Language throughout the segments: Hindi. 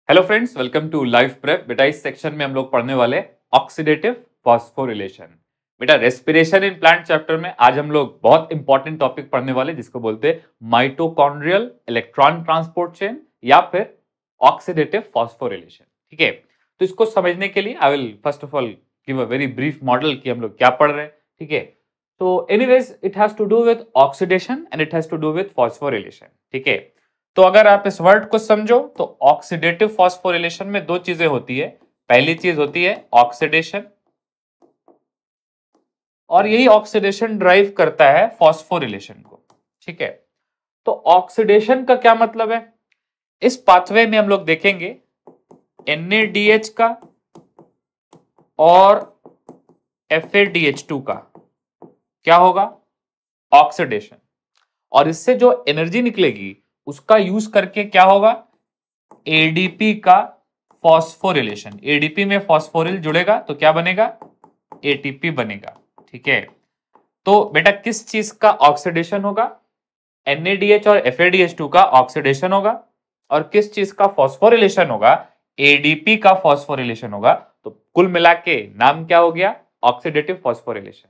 Hello friends, welcome to Life Prep. बेटा इस सेक्शन में हम लोग पढ़ने वाले ऑक्सीडेटिव फॉस्फोरिलेशन। बेटा रेस्पिरेशन इन प्लांट चैप्टर में आज हम लोग बहुत इंपॉर्टेंट टॉपिक पढ़ने वाले जिसको बोलते हैं माइटोकॉन्ड्रियल इलेक्ट्रॉन ट्रांसपोर्ट चेन या फिर ऑक्सीडेटिव फॉस्फोरिलेशन। ठीक है, तो इसको समझने के लिए I will first of all give a very brief model कि हम लोग क्या पढ़ रहे हैं। ठीक है, तो anyways it has to do with oxidation and it has to do with phosphorylation. ठीक है, तो अगर आप इस वर्ड को समझो तो ऑक्सीडेटिव फॉस्फोरिलेशन में दो चीजें होती है। पहली चीज होती है ऑक्सीडेशन, और यही ऑक्सीडेशन ड्राइव करता है फॉस्फोरिलेशन को। ठीक है, तो ऑक्सीडेशन का क्या मतलब है? इस पाथवे में हम लोग देखेंगे NaDH का और FaDH2 का क्या होगा, ऑक्सीडेशन। और इससे जो एनर्जी निकलेगी उसका यूज करके क्या होगा, एडीपी का फॉस्फोरिलेशन। एडीपी में फॉस्फोरिल जुड़ेगा तो क्या बनेगा, एटीपी बनेगा। ठीक है, तो बेटा किस चीज का ऑक्सीडेशन होगा, NaDH और FaDH2 का ऑक्सीडेशन होगा, और किस चीज का फॉस्फोरिलेशन होगा, एडीपी का फॉस्फोरिलेशन होगा। तो कुल मिला के नाम क्या हो गया, ऑक्सीडेटिव फॉस्फोरिलेशन।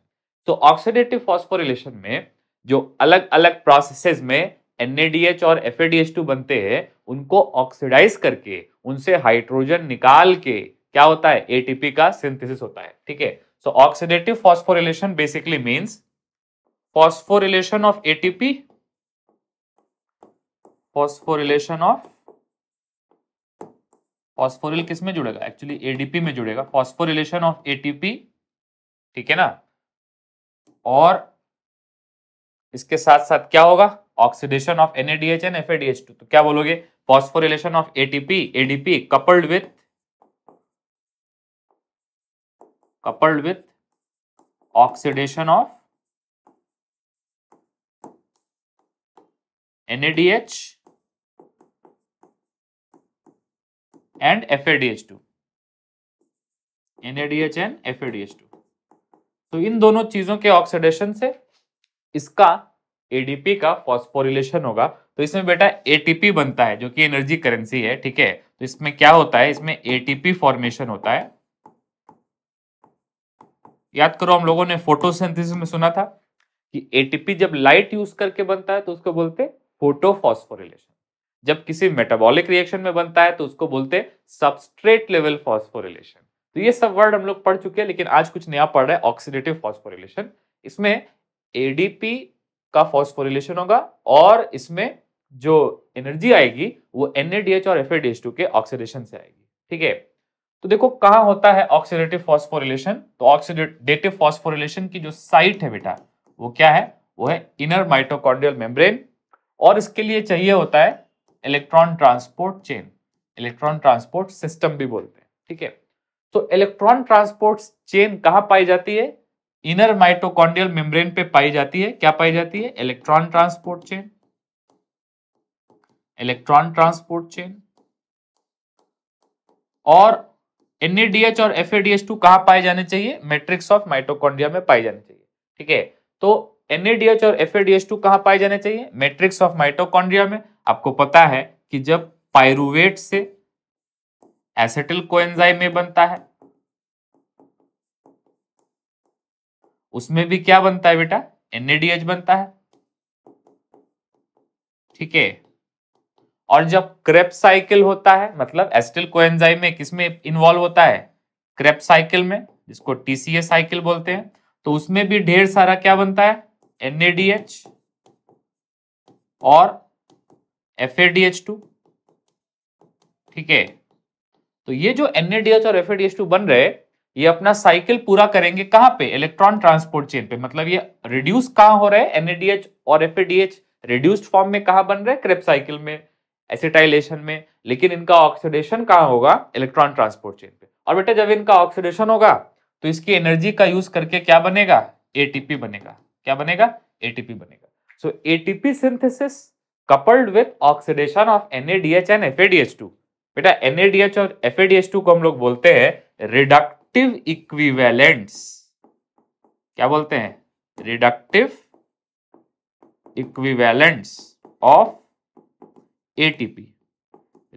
तो ऑक्सीडेटिव फॉस्फोरिलेशन में जो अलग अलग प्रोसेसेस में NaDH और FaDH2 बनते हैं उनको ऑक्सीडाइज करके उनसे हाइड्रोजन निकाल के क्या होता है, एटीपी का सिंथेसिस होता है। ठीक है, so oxidative phosphorylation basically means phosphorylation of ATP, phosphorylation of, phosphoryl किस में जुड़ेगा, एक्चुअली एडीपी में जुड़ेगा, फॉस्फोरिलेशन ऑफ एटीपी। ठीक है ना, और इसके साथ साथ क्या होगा, oxidation of NaDH and FaDH2। तो क्या बोलोगे, phosphorylation of ATP ADP coupled with oxidation of NaDH and FaDH2, NaDH and FaDH2। तो इन दोनों चीजों के ऑक्सीडेशन से इसका एडीपी का फॉस्फोरिलेशन होगा। तो इसमें बेटा एटीपी बनता है जो कि एनर्जी करेंसी है। ठीक है, तो इसमें क्या होता है, इसमें एटीपी फॉर्मेशन होता है। याद करो हम लोगों ने फोटोसिंथेसिस में सुना था कि एटीपी जब लाइट यूज करके बनता है तो उसको बोलते हैं फोटोफॉस्फोरिलेशन। जब किसी मेटाबॉलिक रिएक्शन में बनता है तो उसको बोलते हैं सबस्ट्रेट लेवल फॉस्फोरिलेशन। तो ये सब वर्ड हम लोग पढ़ चुके हैं, लेकिन आज कुछ नया पढ़ रहा है, ऑक्सीडेटिव फॉस्फोरिलेशन। इसमें एडीपी का फॉस्फोरिलेशन होगा और इसमें जो एनर्जी आएगी वो NaDH और FaDH2 के ऑक्सीडेशन से आएगी। ठीक है, तो देखो कहां होता है ऑक्सीडेटिव फॉस्फोरिलेशन। तो ऑक्सीडेटिव फॉस्फोरिलेशन की जो साइट है बेटा वो क्या है, वो है इनर माइटोकॉन्ड्रियल मेम्ब्रेन, और इसके लिए चाहिए होता है electron transport chain, electron transport system भी बोलते हैं। ठीक है, तो इलेक्ट्रॉन ट्रांसपोर्ट चेन कहां पाई जाती है, इनर माइटोकॉन्ड्रियल मेम्ब्रेन पे पाई जाती है। क्या पाई जाती है, electron transport chain, electron transport chain. और NaDH और FaDH2 कहां पाए जाने चाहिए, मैट्रिक्स ऑफ माइटोकॉन्ड्रिया में पाए जाने चाहिए। ठीक है, तो NaDH और FaDH2 कहां पाए जाने चाहिए, मैट्रिक्स ऑफ माइटोकॉन्ड्रिया में। आपको पता है कि जब पाइरुवेट से एसिटिल कोएंजाइम में बनता है उसमें भी क्या बनता है बेटा, NaDH बनता है। ठीक है, और जब क्रेब्स साइकिल होता है, मतलब एसिटिल कोएंजाइम में किसमें इन्वॉल्व होता है, क्रेब्स साइकिल में, जिसको TCA साइकिल बोलते हैं, तो उसमें भी ढेर सारा क्या बनता है, NaDH और FaDH2। ठीक है, तो ये जो NaDH और FaDH2 बन रहे, ये अपना साइकिल पूरा करेंगे कहां पे, इलेक्ट्रॉन ट्रांसपोर्ट चेन पे। मतलब ये रिड्यूस कहां हो रहे हैं, NaDH और FaDH रिड्यूस्ड फॉर्म में कहां बन रहे, क्रेब्स साइकिल में, एसिटाइलेशन में, लेकिन इनका ऑक्सीडेशन कहां होगा, इलेक्ट्रॉन ट्रांसपोर्ट चेन पे। और बेटा जब इनका ऑक्सीडेशन होगा तो इसकी एनर्जी का यूज करके क्या बनेगा, एटीपी बनेगा। क्या बनेगा, एटीपी बनेगा। So ATP synthesis coupled with oxidation of NaDH and FaDH2। बेटा NaDH और FaDH2 को हम लोग बोलते हैं रिडक्टिव इक्विवेलेंट्स। क्या बोलते हैं, reductive equivalents of ATP.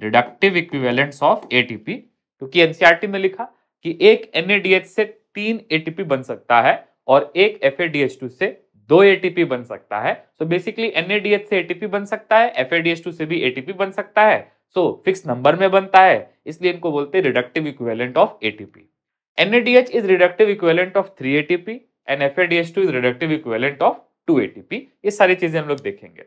Reductive equivalents of ATP, क्योंकि एनसीईआरटी में लिखा कि एक NADH से 3 ATP बन सकता है और एक FADH2 से 2 ATP बन सकता है। सो बेसिकली NADH से ATP बन सकता है, FADH2 से भी ATP बन सकता है, सो फिक्स नंबर में बनता है, इसलिए इनको बोलते हैं reductive equivalent of ATP। NADH is reductive equivalent of 3 ATP and FADH2 is reductive equivalent of 2 ATP। ये सारी चीजें हम लोग देखेंगे।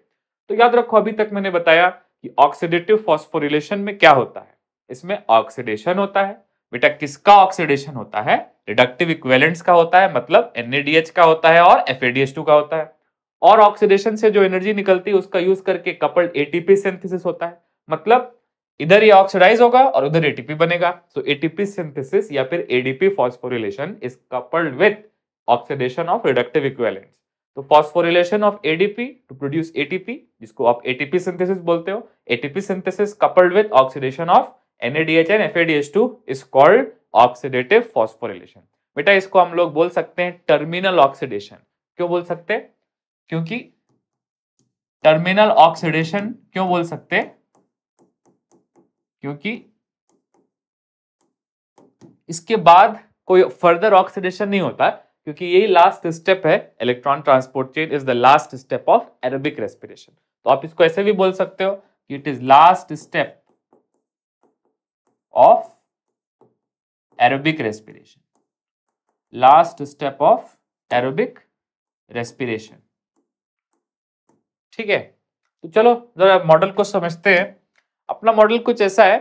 तो याद रखो, अभी तक मैंने बताया कि ऑक्सीडेटिव फॉस्फोरिलेशन में क्या होता है। इसमें ऑक्सीडेशन होता है। बेटा किसका ऑक्सीडेशन होता है? रिडक्टिव इक्विवेलेंट्स का होता है, मतलब NADH का होता है और FADH2 का होता है। और ऑक्सीडेशन से जो एनर्जी निकलती है उसका यूज करके कपल्ड ATP सिंथेसिस होता है, मतलब इधर ये ऑक्सीडाइज होगा और उधर एटीपी बनेगा। सो एटीपी सिंथेसिस या फिर ADP phosphorylation is coupled with oxidation of reductive equivalents. तो phosphorylation of ADP to produce ATP, जिसको आप एटीपी सिंथेसिस बोलते हो, ATP synthesis coupled with oxidation of NADH and FADH2 is called oxidative phosphorylation. बेटा इसको हम लोग बोल सकते हैं टर्मिनल ऑक्सीडेशन। क्यों बोल सकते हैं? क्योंकि टर्मिनल ऑक्सीडेशन क्यों बोल सकते हैं? क्योंकि इसके बाद कोई फर्दर ऑक्सीडेशन नहीं होता, क्योंकि यही लास्ट स्टेप है। Electron transport chain is the last step of aerobic respiration. तो आप इसको ऐसे भी बोल सकते हो कि it is last step of aerobic respiration, last step of aerobic respiration. ठीक है, तो चलो जरा मॉडल को समझते हैं। अपना मॉडल कुछ ऐसा है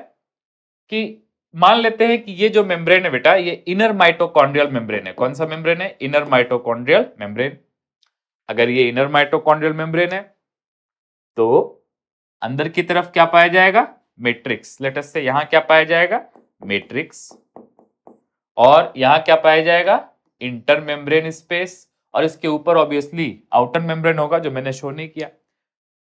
कि मान लेते हैं कि ये जो मेम्ब्रेन है बेटा, ये इनर माइटोकॉन्ड्रियल मेम्ब्रेन है। कौन सा मेम्ब्रेन है? Inner mitochondrial membrane. अगर ये इनर माइटोकॉन्ड्रियल मेम्ब्रेन है तो अंदर की तरफ क्या पाया जाएगा? मैट्रिक्स। लेट अस से यहां क्या पाया जाएगा? मैट्रिक्स। और यहां क्या पाया जाएगा? Inter membrane space. और इसके ऊपर ऑब्वियसली आउटर मेम्ब्रेन होगा, जो मैंने शो नहीं किया,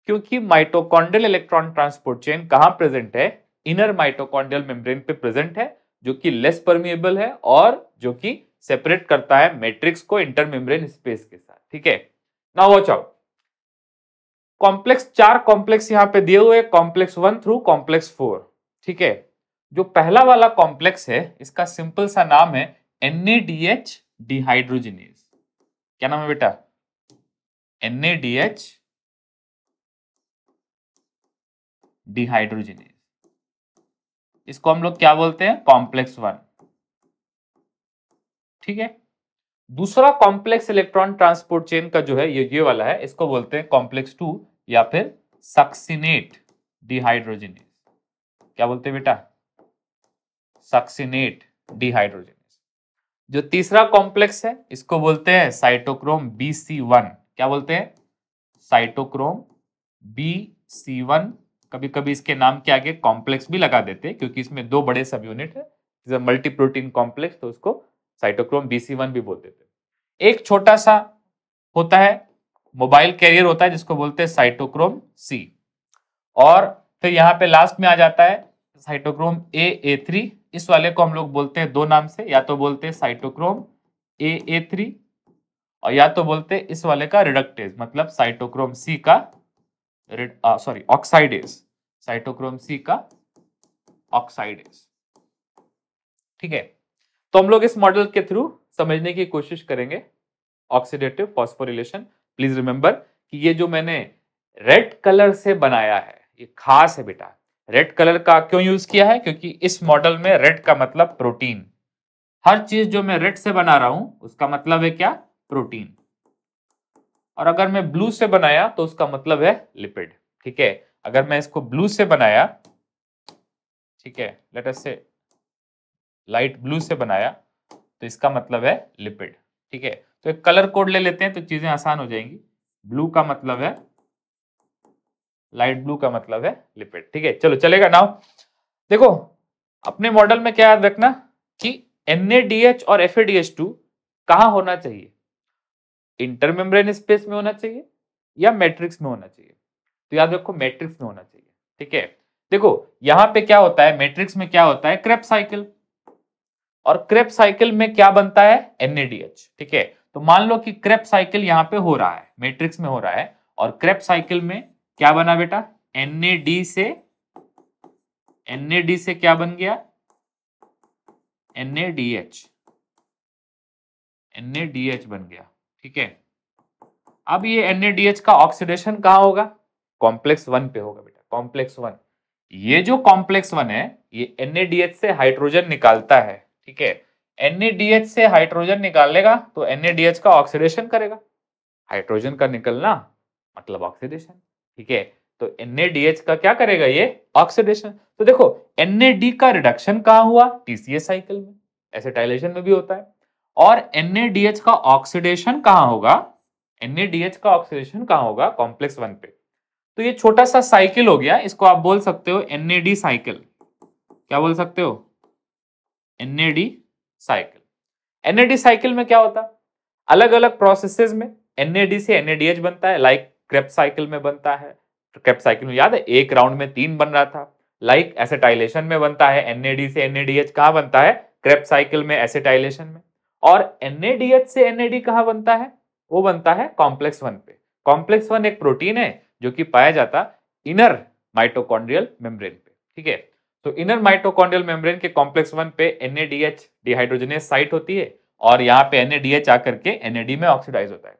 क्योंकि माइटोकॉन्ड्रियल इलेक्ट्रॉन ट्रांसपोर्ट चेन कहां प्रेजेंट है? इनर माइटोकॉन्ड्रियल मेम्ब्रेन पे प्रेजेंट है, जो कि लेस परमिएबल है और जो कि सेपरेट करता है मैट्रिक्स को इंटर मेम्ब्रेन स्पेस के साथ। ठीक है, now watch out. Complex, 4 complex यहां पे दिए हुए, कॉम्प्लेक्स 1 थ्रू कॉम्प्लेक्स 4। ठीक है, जो पहला वाला कॉम्प्लेक्स है इसका सिंपल सा नाम है NADH डिहाइड्रोजिनेज। क्या नाम है बेटा? NADH dehydrogenase. इसको हम लोग क्या बोलते हैं? कॉम्प्लेक्स 1। ठीक है, दूसरा कॉम्प्लेक्स इलेक्ट्रॉन ट्रांसपोर्ट चेन का जो है ये वाला है, इसको बोलते हैं कॉम्प्लेक्स 2 या फिर सक्सिनेट डिहाइड्रोजिनेज। क्या बोलते हैं बेटा? Succinate dehydrogenase. जो तीसरा कॉम्प्लेक्स है इसको बोलते हैं साइटोक्रोम BC1। क्या बोलते हैं? Cytochrome BC1। कभी कभी इसके नाम के आगे कॉम्प्लेक्स भी लगा देते हैं, क्योंकि इसमें 2 बड़े सब यूनिट है, मल्टी प्रोटीन कॉम्प्लेक्स, तो उसको साइटोक्रोम BC1 भी बोल देते हैं। एक छोटा सा होता है मोबाइल कैरियर होता है, जिसको बोलते हैं साइटोक्रोम C। और फिर यहाँ पे लास्ट में आ जाता है साइटोक्रोम AA3। इस वाले को हम लोग बोलते हैं 2 नाम से, या तो बोलते हैं साइटोक्रोम AA3 और या तो बोलते हैं इस वाले का रिडक्टेज, मतलब साइटोक्रोम C का ऑक्साइडेज, साइटोक्रोम C का ऑक्साइडेज। ठीक है, तो हम लोग इस मॉडल के थ्रू समझने की कोशिश करेंगे ऑक्सीडेटिव फॉस्फोरिलेशन। प्लीज रिमेंबर कि ये जो मैंने रेड कलर से बनाया है ये खास है बेटा। रेड कलर का क्यों यूज किया है? क्योंकि इस मॉडल में रेड का मतलब प्रोटीन। हर चीज जो मैं रेड से बना रहा हूं उसका मतलब है क्या? प्रोटीन। और अगर मैं ब्लू से बनाया तो उसका मतलब है लिपिड। ठीक है, अगर मैं इसको ब्लू से बनाया, ठीक है, लेट अस से लाइट ब्लू से बनाया, तो इसका मतलब है लिपिड। ठीक है, तो एक कलर कोड ले लेते हैं तो चीजें आसान हो जाएंगी। ब्लू का मतलब है, लाइट ब्लू का मतलब है लिपिड। ठीक है, चलो चलेगा। नाउ देखो, अपने मॉडल में क्या याद रखना कि NADH और FADH2 कहां होना चाहिए? इंटरमेम्ब्रेन स्पेस में होना चाहिए या मैट्रिक्स में होना चाहिए? तो याद रखो मैट्रिक्स में होना चाहिए। ठीक है, देखो यहां पे क्या होता है, मैट्रिक्स में क्या होता है? Krebs cycle. और क्रेब्स साइकिल में क्या बनता है? NADH। ठीक है, तो मान लो कि क्रेब्स साइकिल यहां पे हो रहा है, मैट्रिक्स में हो रहा है, और क्रेब्स साइकिल में क्या बना बेटा? NAD से NAD से क्या बन गया, NADH, NADH बन गया। ठीक है, अब ये NADH का ऑक्सीडेशन कहाँ होगा, कॉम्प्लेक्स 1 पे होगा बेटा, कॉम्प्लेक्स 1। ये जो कॉम्प्लेक्स 1 है ये NADH से हाइड्रोजन निकालता है। ठीक है, NADH से हाइड्रोजन निकालेगा तो NADH का ऑक्सीडेशन करेगा, हाइड्रोजन का निकलना मतलब ऑक्सीडेशन। ठीक है, तो NADH का क्या करेगा, ये ऑक्सीडेशन। तो देखो NAD का रिडक्शन कहाँ हुआ, TCA साइकिल में, एसिटाइलेशन में भी होता है। और NADH का ऑक्सीडेशन कहाँ होगा, NADH का ऑक्सीडेशन कहाँ होगा, कॉम्प्लेक्स 1 पे। तो ये छोटा सा साइकिल हो गया, इसको आप बोल सकते हो NAD साइकिल। क्या बोल सकते हो, NAD साइकिल। NAD साइकिल में क्या होता है, अलग अलग प्रोसेसेस में NAD से NADH बनता है, लाइक क्रेब्स साइकिल में बनता है। क्रेब्स साइकिल में याद है एक राउंड में 3 बन रहा था। लाइक एसिटाइलेशन में बनता है, NAD से NADH कहाँ बनता है, क्रेब्स साइकिल में, एसिटाइलेशन में। और NADH से NAD कहाँ बनता है, वो बनता है कॉम्प्लेक्स 1 पे। कॉम्प्लेक्स 1 एक प्रोटीन है जो कि पाया जाता इनर माइटोकॉन्ड्रियल मेम्ब्रेन पे। ठीक है, तो इनर माइटोकॉन्ड्रियल मेम्ब्रेन के कॉम्प्लेक्स 1 पे NADH डिहाइड्रोजनेज साइट होती है और यहाँ पे NADH आकर के NAD में ऑक्सीडाइज होता है।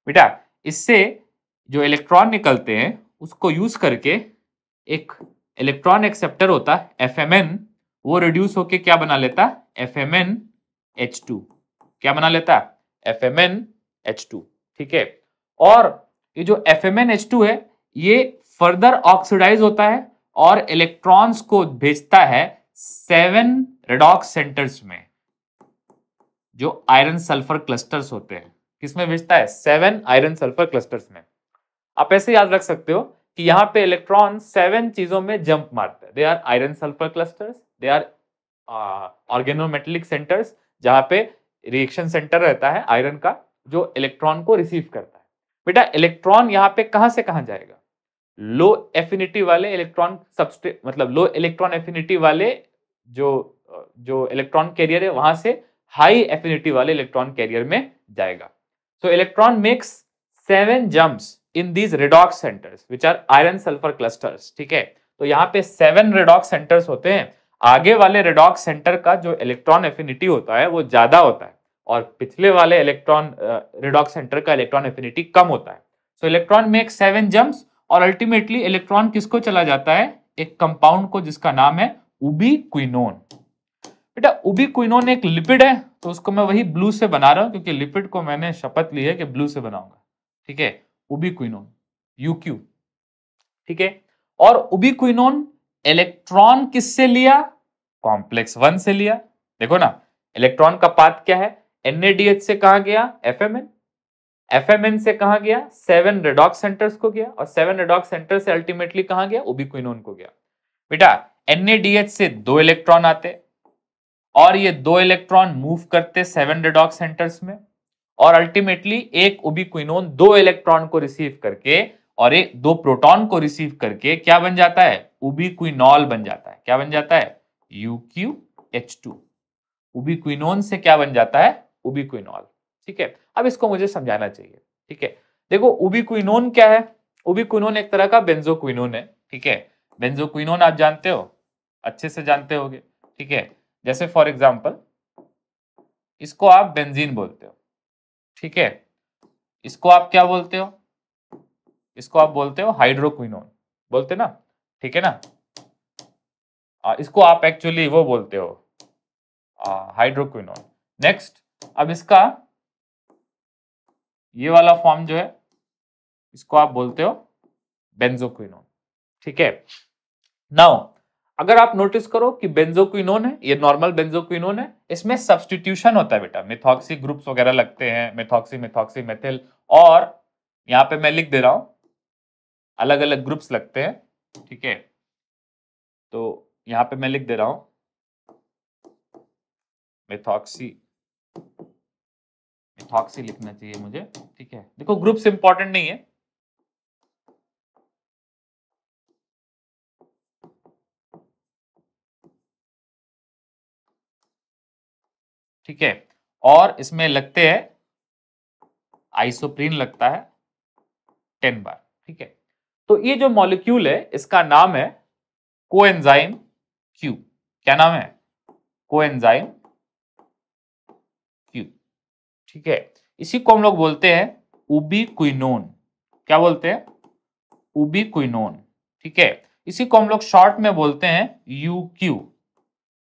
बेटा इससे जो इलेक्ट्रॉन निकलते हैं उसको यूज करके एक इलेक्ट्रॉन एक्सेप्टर होता है FMN, वो रिड्यूस होके क्या बना लेता है, FMNH2। क्या बना लेता है, FMNH2। ठीक है, और ये जो FMNH2 है ये फर्दर ऑक्सीडाइज होता है और इलेक्ट्रॉन्स को भेजता है 7 रेडॉक्स सेंटर्स में, जो आयरन सल्फर क्लस्टर्स होते हैं। किसमें भेजता है, 7 आयरन सल्फर क्लस्टर्स में। आप ऐसे याद रख सकते हो कि यहाँ पे इलेक्ट्रॉन 7 चीजों में जंप मारता है। They are iron sulphur clusters, they are organometallic centres, जहां पे रिएक्शन सेंटर रहता है आयरन का जो इलेक्ट्रॉन को रिसीव करता है। बेटा इलेक्ट्रॉन यहाँ पे कहां से कहां जाएगा, लो एफिनिटी वाले इलेक्ट्रॉन सबस्ट्रेट, मतलब लो इलेक्ट्रॉन एफिनिटी वाले जो जो इलेक्ट्रॉन कैरियर है वहां से हाई एफिनिटी वाले इलेक्ट्रॉन कैरियर में जाएगा। So electron makes 7 jumps in these redox centres which are iron sulphur clusters. ठीक है, तो यहाँ पे 7 रेडॉक्स सेंटर्स होते हैं। आगे वाले रेडॉक्स सेंटर का जो इलेक्ट्रॉन एफिनिटी होता है वो ज्यादा होता है और पिछले वाले इलेक्ट्रॉन रेडॉक्स सेंटर का इलेक्ट्रॉन एफिनिटी कम होता है। सो इलेक्ट्रॉन मेक्स 7 जंप्स और अल्टीमेटली इलेक्ट्रॉन किसको चला जाता है, एक कंपाउंड को जिसका नाम है उबिक्विनोन। बेटा उबिक्विनोन एक लिपिड है, तो उसको मैं वही ब्लू से बना रहा हूं क्योंकि लिपिड को मैंने शपथ ली है कि ब्लू से बनाऊंगा। ठीक है, उबिक्विनोन UQ। ठीक है, और उबिक्विनोन इलेक्ट्रॉन किससे लिया, कॉम्प्लेक्स 1 से लिया। देखो ना इलेक्ट्रॉन का पाथ क्या है, NADH से कहा गया FMN से कहा गया 7 रेडॉक्स सेंटर्स को गया और 7 रेडॉक्स सेंटर से अल्टीमेटली कहा गया, उबिक्विनोन को गया। बेटा NADH से 2 इलेक्ट्रॉन आते और ये 2 इलेक्ट्रॉन मूव करते 7 रेडॉक्स सेंटर्स में और अल्टीमेटली एक उबिक्विनोन 2 इलेक्ट्रॉन को रिसीव करके और एक 2 प्रोटॉन को रिसीव करके क्या बन जाता है, उबिक्विनॉल बन जाता है। क्या बन जाता है, UQH2। उबिक्विनोन से क्या बन जाता है, उबिक्विनॉल। ठीक है, अब इसको मुझे समझाना चाहिए। ठीक है, देखो उबिक्विनोन क्या है, उबिक्विनोन एक तरह का बेंजोक्विनोन है। ठीक है, बेंजोक्विनोन आप जानते हो, अच्छे से जानते होगे। ठीक है, जैसे फॉर एग्जांपल इसको आप बेंजीन बोलते हो। ठीक है, इसको आप क्या बोलते हो, इसको आप बोलते हो हाइड्रोक्विनोन, बोलते ना। ठीक है ना, इसको आप एक्चुअली वो बोलते हो हाइड्रोक्विनोन। नेक्स्ट, अब इसका ये वाला फॉर्म जो है इसको आप बोलते हो बेंजोक्विनोन। ठीक है, नाउ अगर आप नोटिस करो कि बेंजोक्विनोन है, ये नॉर्मल बेंजोक्विनोन है, इसमें सब्स्टिट्यूशन होता है बेटा, मेथॉक्सी ग्रुप्स वगैरह लगते हैं, मेथॉक्सी मेथॉक्सी मेथिल, और यहां पे मैं लिख दे रहा हूं अलग अलग ग्रुप्स लगते हैं। ठीक है, तो यहां पे मैं लिख दे रहा हूं मेथॉक्सी, मेथॉक्सी लिखना चाहिए मुझे। ठीक है, देखो ग्रुप्स इंपॉर्टेंट नहीं है। ठीक है, और इसमें लगते हैं आइसोप्रीन लगता है 10 बार। ठीक है, तो ये जो मॉलिक्यूल है इसका नाम है कोएंजाइम क्यू, क्या नाम है? कोएंजाइम क्यू, ठीक है। इसी को हम लोग बोलते हैं उबिक्विनोन। क्या बोलते हैं? उबिक्विनोन, ठीक है। इसी को हम लोग शॉर्ट में बोलते हैं यूक्यू।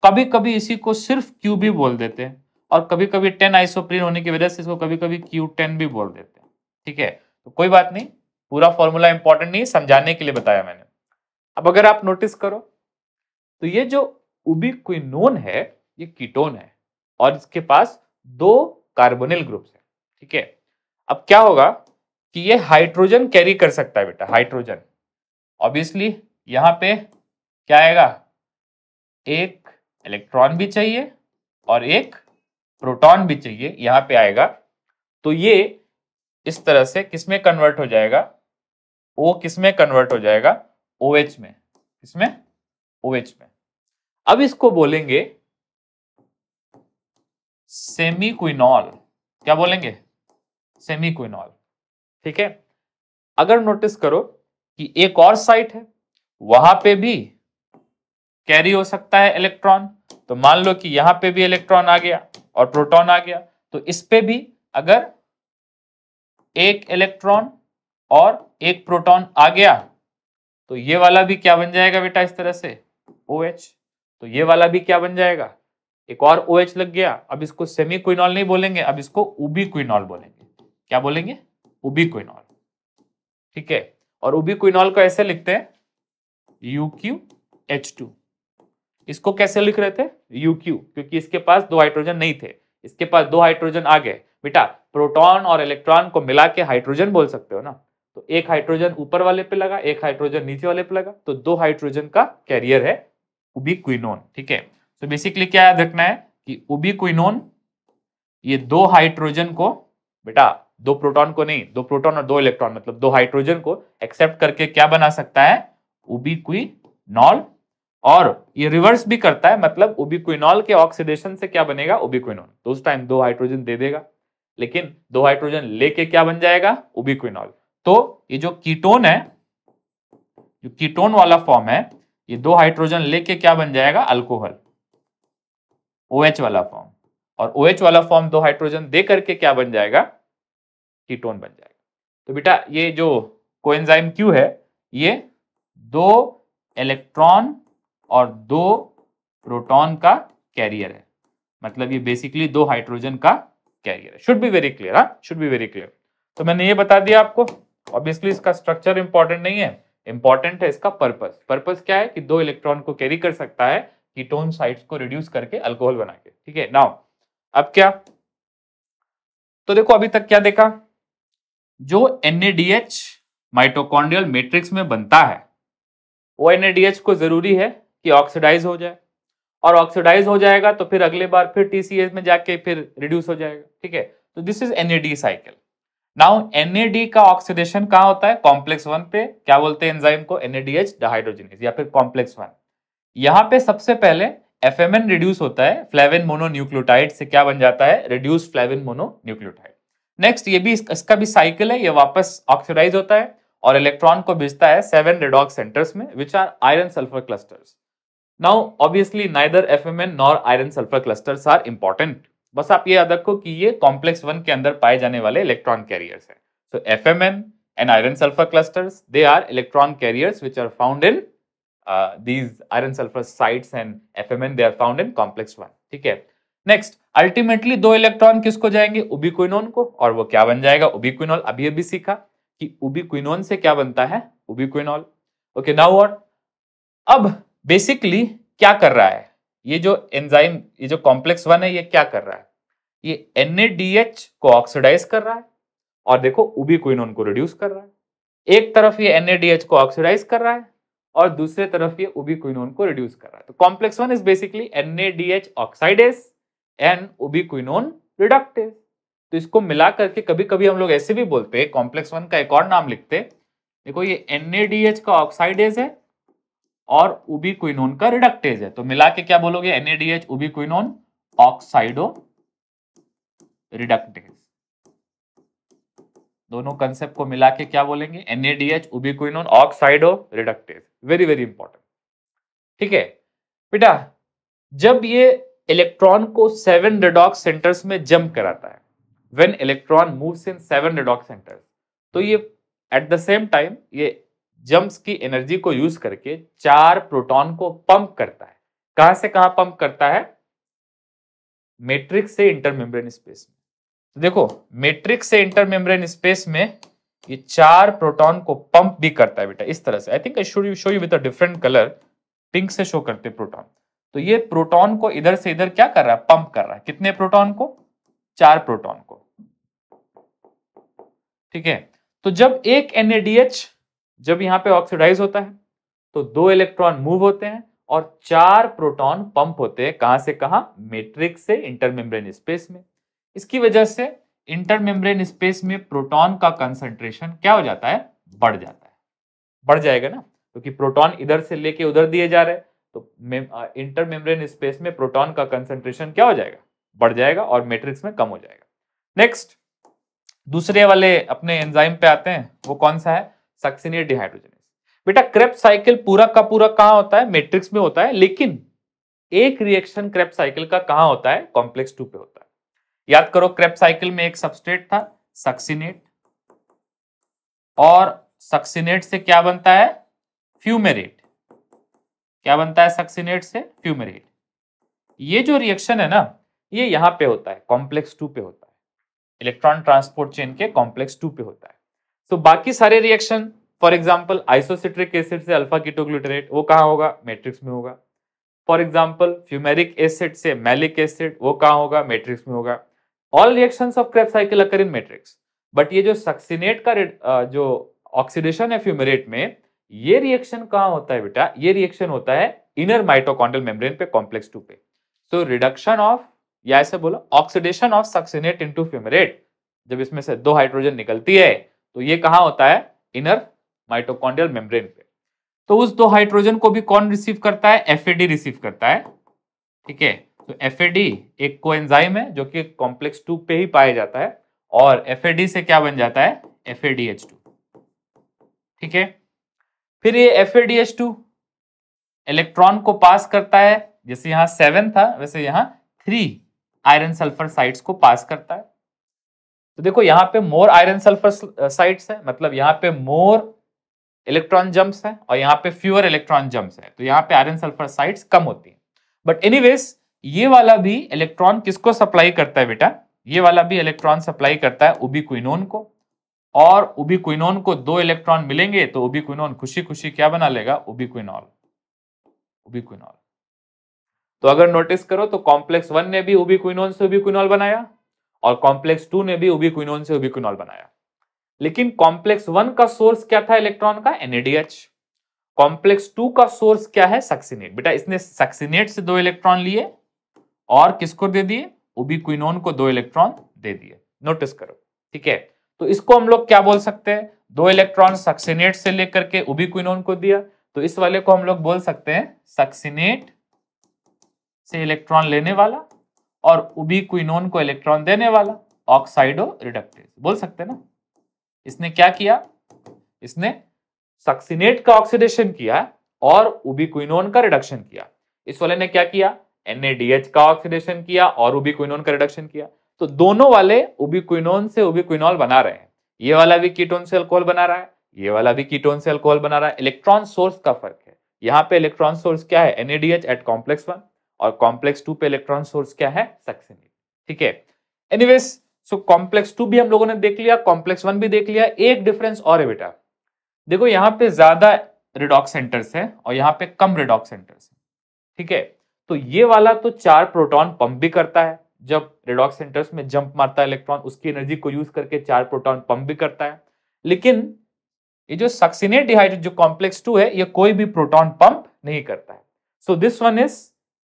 कभी कभी इसी को सिर्फ क्यू भी बोल देते हैं, और कभी कभी 10 आइसोप्रीन होने की वजह से इसको कभी कभी Q10 भी बोल देते हैं, ठीक है। तो कोई बात नहीं, पूरा फॉर्मूला इंपॉर्टेंट नहीं, समझाने के लिए बताया मैंने। अब अगर आप नोटिस करो तो ये जो उबिक्विनोन है ये कीटोन है, और इसके पास 2 कार्बोनिल ग्रुप्स है, ठीक है। अब क्या होगा कि ये हाइड्रोजन कैरी कर सकता है बेटा, हाइड्रोजन। ऑब्वियसली यहां पे क्या आएगा? एक इलेक्ट्रॉन भी चाहिए और एक प्रोटॉन भी चाहिए, यहां पे आएगा। तो ये इस तरह से किसमें कन्वर्ट हो जाएगा? O किसमें कन्वर्ट हो जाएगा? OH में। किसमें? OH में। अब इसको बोलेंगे सेमीक्विनॉल। क्या बोलेंगे? सेमीक्विनॉल, ठीक है। अगर नोटिस करो कि एक और साइट है, वहां पे भी कैरी हो सकता है इलेक्ट्रॉन। तो मान लो कि यहां पे भी इलेक्ट्रॉन आ गया और प्रोटॉन आ गया, तो इस पे भी अगर एक इलेक्ट्रॉन और एक प्रोटॉन आ गया तो ये वाला भी क्या बन जाएगा बेटा? इस तरह से OH। तो ये वाला भी क्या बन जाएगा? एक और OH लग गया। अब इसको सेमीक्विनॉल नहीं बोलेंगे, अब इसको उबिक्विनॉल बोलेंगे। क्या बोलेंगे? उबिक्विनॉल, ठीक है। और उबिक्विनॉल को ऐसे लिखते हैं UqH2। इसको कैसे लिख रहे थे? UQ, क्योंकि इसके पास 2 हाइड्रोजन नहीं थे, इसके पास 2 हाइड्रोजन आ गए। बेटा प्रोटॉन और इलेक्ट्रॉन को मिला के हाइड्रोजन बोल सकते हो ना, तो एक हाइड्रोजन ऊपर वाले पे लगा, एक हाइड्रोजन नीचे वाले पे लगा, तो 2 हाइड्रोजन का कैरियर है उबिक्विनोन, ठीक है। तो बेसिकली क्या याद रखना है कि उबिक्विनोन ये 2 हाइड्रोजन को, बेटा 2 प्रोटॉन को नहीं, 2 प्रोटॉन और 2 इलेक्ट्रॉन मतलब 2 हाइड्रोजन को एक्सेप्ट करके क्या बना सकता है? उबिक्विनॉल। और ये रिवर्स भी करता है, मतलब उबिक्विनॉल के ऑक्सीडेशन से क्या बनेगा? उबिक्विनोन। तो उस टाइम 2 हाइड्रोजन दे देगा, लेकिन 2 हाइड्रोजन लेके क्या बन जाएगा? उबिक्विनॉल। तो ये जो कीटोन है, जो कीटोन वाला फॉर्म है, ये 2 हाइड्रोजन लेके क्या बन जाएगा? अल्कोहल, OH वाला फॉर्म। और OH वाला फॉर्म 2 हाइड्रोजन दे करके क्या बन जाएगा? कीटोन बन जाएगा। तो बेटा ये जो कोएंजाइम Q है, ये 2 इलेक्ट्रॉन और 2 प्रोटॉन का कैरियर है, मतलब ये बेसिकली 2 हाइड्रोजन का कैरियर है। शुड बी वेरी क्लियर, हाँ, शुड बी वेरी क्लियर। तो मैंने ये बता दिया आपको। ऑब्वियसली इसका स्ट्रक्चर इंपॉर्टेंट नहीं है, इंपॉर्टेंट है इसका पर्पस। पर्पस क्या है कि 2 इलेक्ट्रॉन को कैरी कर सकता है कीटोन साइट्स को रिड्यूस करके अल्कोहल बना के, ठीक है। नाउ अब क्या? तो देखो अभी तक क्या देखा? जो NADH माइटोकॉन्ड्रियल मैट्रिक्स में बनता है, वो NADH को जरूरी है कि ऑक्सीडाइज हो जाए, और ऑक्सीडाइज हो जाएगा तो फिर अगले बार फिर TCA में जाके फिर रिड्यूस हो जाएगा, ठीक है। तो this is NAD cycle. Now NAD का ऑक्सीडेशन कहां होता है? कॉम्प्लेक्स 1 पे। क्या बोलते हैं एंजाइम को? NADH डिहाइड्रोजिनेज या फिर कॉम्प्लेक्स 1। यहां पे सबसे पहले FMN रिड्यूस होता है फ्लेविन मोनोन्यूक्लियोटाइड से, क्या बन जाता है? Reduce flavin mononucleotide. नेक्स्ट ये भी इसका भी साइकिल है, ये वापस ऑक्सीडाइज होता है और इलेक्ट्रॉन को भेजता है 7 रेडॉक्स सेंटर्स में which are iron sulphur clusters. Now obviously neither FMN nor iron sulphur clusters are important. बस आप ये याद रखो कि ये कॉम्प्लेक्स 1 के अंदर पाए जाने वाले इलेक्ट्रॉन कैरियर्स हैं। So FMN and iron sulphur clusters, they are electron carriers which are found in these iron sulfur sites, and FMN they are found in complex 1, ठीक है। नेक्स्ट अल्टीमेटली 2 इलेक्ट्रॉन किसको जाएंगे? उबिक्विनोन को, और वो क्या बन जाएगा? उबिक्विनॉल। अभी अभी सीखा कि उबिक्विनोन से क्या बनता है? उबिक्विनॉल। Okay, now what? अब बेसिकली क्या कर रहा है ये जो एंजाइम, ये जो कॉम्प्लेक्स 1 है, ये क्या कर रहा है? ये NADH को ऑक्सीडाइज कर रहा है और देखो उबिक्विनोन को रिड्यूस कर रहा है। एक तरफ ये NADH को ऑक्सीडाइज कर रहा है और दूसरे तरफ ये उबिक्विनोन को रिड्यूस कर रहा है। तो complex 1 is basically NADH oxidase and ubiquinone reductase. तो इसको मिला करके कभी कभी हम लोग ऐसे भी बोलते हैं, कॉम्प्लेक्स 1 का एक और नाम लिखते हैं। देखो ये NADH का ऑक्साइडेज है और उबिक्विनोन का रिडक्टेज है, तो मिला के क्या बोलोगे? NADH ubiquinone oxidoreductase. दोनों कंसेप्ट को मिला के क्या बोलेंगे? NADH ubiquinone oxidoreductase. Very very important, ठीक है बेटा जब ये इलेक्ट्रॉन को 7 रेडॉक्स सेंटर्स में जंप कराता है, when electron moves in 7 redox centres, तो ये एट द सेम टाइम ये जंप्स की एनर्जी को यूज करके 4 प्रोटॉन को पंप करता है। कहां से कहां पंप करता है? मैट्रिक्स से इंटरमेम्ब्रेन स्पेस में। तो देखो मैट्रिक्स से इंटरमेम्ब्रेन स्पेस में ये 4 प्रोटॉन को पंप भी करता है बेटा, इस तरह से। I think I should show you with a different colour, pink से शो करते प्रोटॉन। तो ये प्रोटॉन को इधर से इधर क्या कर रहा है? पंप कर रहा है। कितने प्रोटॉन को? 4 प्रोटॉन को। ठीक है, तो जब एक NADH जब यहां पे ऑक्सीडाइज होता है तो 2 इलेक्ट्रॉन मूव होते हैं और 4 प्रोटॉन पंप होते हैं। कहां से कहां? मैट्रिक्स से इंटरमेम्ब्रेन स्पेस में। इसकी वजह से इंटरमेम्ब्रेन स्पेस में प्रोटॉन का कंसंट्रेशन क्या हो जाता है? बढ़ जाता है। बढ़ जाएगा ना, क्योंकि प्रोटॉन इधर से लेके उधर दिए जा रहे हैं, तो इंटरमेम्ब्रेन स्पेस में प्रोटॉन का कंसंट्रेशन क्या हो जाएगा? बढ़ जाएगा और मैट्रिक्स में कम हो जाएगा। नेक्स्ट दूसरे वाले अपने एंजाइम पे आते हैं, वो कौन सा है? Succinate dehydrogenase. बेटा क्रेब्स साइकिल पूरा का पूरा कहां होता है? मैट्रिक्स में होता है, लेकिन एक रिएक्शन क्रेब्स साइकिल का कहां होता है? कॉम्प्लेक्स 2 पे होता है। याद करो क्रेब्स साइकिल में एक सबस्ट्रेट था सक्सिनेट, और सक्सिनेट से क्या बनता है? फ्यूमेरेट। क्या बनता है सक्सिनेट से? फ्यूमेरेट। ये जो रिएक्शन है ना, ये यहां पे होता है, कॉम्प्लेक्स 2 पे होता है, इलेक्ट्रॉन ट्रांसपोर्ट चेन के कॉम्प्लेक्स 2 पे होता है। तो बाकी सारे reaction, for example isocitric acid से अल्फा कीटोग्लूटारेट, वो कहां होगा? मैट्रिक्स में होगा। फॉर एग्जांपल फ्यूमेरिक एसिड से मैलिक एसिड, वो कहां होगा? मैट्रिक्स में होगा। All reactions of Krebs cycle occur in matrix. But ये जो सक्सिनेट का जो ऑक्सीडेशन है फ्यूमेरेट में, ये रिएक्शन कहां होता है बेटा? ये रिएक्शन होता है इनर माइटोकॉन्ड्रियल मेम्ब्रेन पे, कॉम्प्लेक्स 2 पे। सो रिडक्शन ऑफ, या ऐसे बोलो oxidation of succinate into fumarate, जब इसमें से 2 हाइड्रोजन निकलती है तो ये कहां होता है? इनर माइटोकॉन्ड्रियल मेम्ब्रेन पे। तो उस 2 हाइड्रोजन को भी कौन रिसीव करता है? FAD रिसीव करता है। ठीक है, तो FAD एक कोएंजाइम है जो कि कॉम्प्लेक्स 2 पे ही पाया जाता है, और FAD से क्या बन जाता है? FADH2। ठीक है, फिर ये FADH2 इलेक्ट्रॉन को पास करता है, जैसे यहां 7 था वैसे यहां 3 आयरन सल्फर साइट्स को पास करता है। तो देखो यहां पे मोर आयरन सल्फर साइट्स है, मतलब यहां पे मोर इलेक्ट्रॉन जंप्स है और यहाँ पे फ्यूअर इलेक्ट्रॉन जंप्स है, तो यहाँ पे आयरन सल्फर साइट्स कम होती है। बट एनीवेज ये वाला भी इलेक्ट्रॉन किसको सप्लाई करता है बेटा? ये वाला भी इलेक्ट्रॉन सप्लाई करता है उबिक्विनोन को, और उबिक्विनोन को 2 इलेक्ट्रॉन मिलेंगे तो उबिक्विनोन खुशी खुशी क्या बना लेगा? उबिक्विनॉल। उबिक्विनॉल। तो अगर नोटिस करो तो कॉम्प्लेक्स 1 ने भी उबिक्विनोन से उबिक्विनॉल बनाया और कॉम्प्लेक्स 2 ने भी उबिक्विनोन से उबिक्विनॉल बनाया। लेकिन कॉम्प्लेक्स 1 का सोर्स क्या था इलेक्ट्रॉन का? NADH। कॉम्प्लेक्स 2 का सोर्स क्या है? सक्सिनेट। बेटा इसने सक्सिनेट से 2 इलेक्ट्रॉन लिए और किसको दे दिए? उबिक्विनोन को 2 इलेक्ट्रॉन दे दिए। नोटिस करो, ठीक है। तो इसको हम लोग क्या बोल सकते हैं? 2 इलेक्ट्रॉन सक्सिनेट से लेकर के उबिक्विनोन को दिया, तो इस वाले को हम लोग बोल सकते हैं सक्सिनेट से इलेक्ट्रॉन लेने वाला और उबिक्विनोन को इलेक्ट्रॉन देने वाला, ऑक्साइडो रिडक्टेज बोल सकते हैं ना। इसने क्या किया? इसने सक्सिनेट का ऑक्सीडेशन किया और उबिक्विनोन का रिडक्शन किया। इस वाले ने क्या किया? NADH का ऑक्सीडेशन किया और उबिक्विनोन का रिडक्शन किया। तो दोनों वाले उबिक्विनोन से उबिक्विनॉल बना रहे हैं। ये वाला भी कीटोन से अल्कोहल बना रहा है, ये वाला भी कीटोन से अल्कोहल बना रहा है। इलेक्ट्रॉन सोर्स का फर्क है। यहाँ पे इलेक्ट्रॉन सोर्स क्या है? NADH एट कॉम्प्लेक्स 1 और कॉम्प्लेक्स 2 पे इलेक्ट्रॉन सोर्स क्या है? सक्सिनेट। ठीक है, एनीवेज सो कॉम्प्लेक्स 2 भी हम लोगों ने देख लिया, कॉम्प्लेक्स 1 भी देख लिया। एक डिफरेंस और है बेटा, देखो यहाँ पे ज्यादा रिडॉक्स सेंटर्स है और यहाँ पे कम रिडॉक्स सेंटर्स है। ठीक है, तो ये वाला तो 4 प्रोटॉन पंप भी करता है, जब रिडॉक्स सेंटर्स में जंप मारता है इलेक्ट्रॉन, उसकी एनर्जी को यूज करके 4 प्रोटॉन पंप भी करता है। लेकिन ये जो सक्सिनेट डिहाइड्रेट जो कॉम्प्लेक्स 2 है, ये कोई भी प्रोटॉन पंप नहीं करता है। So this one is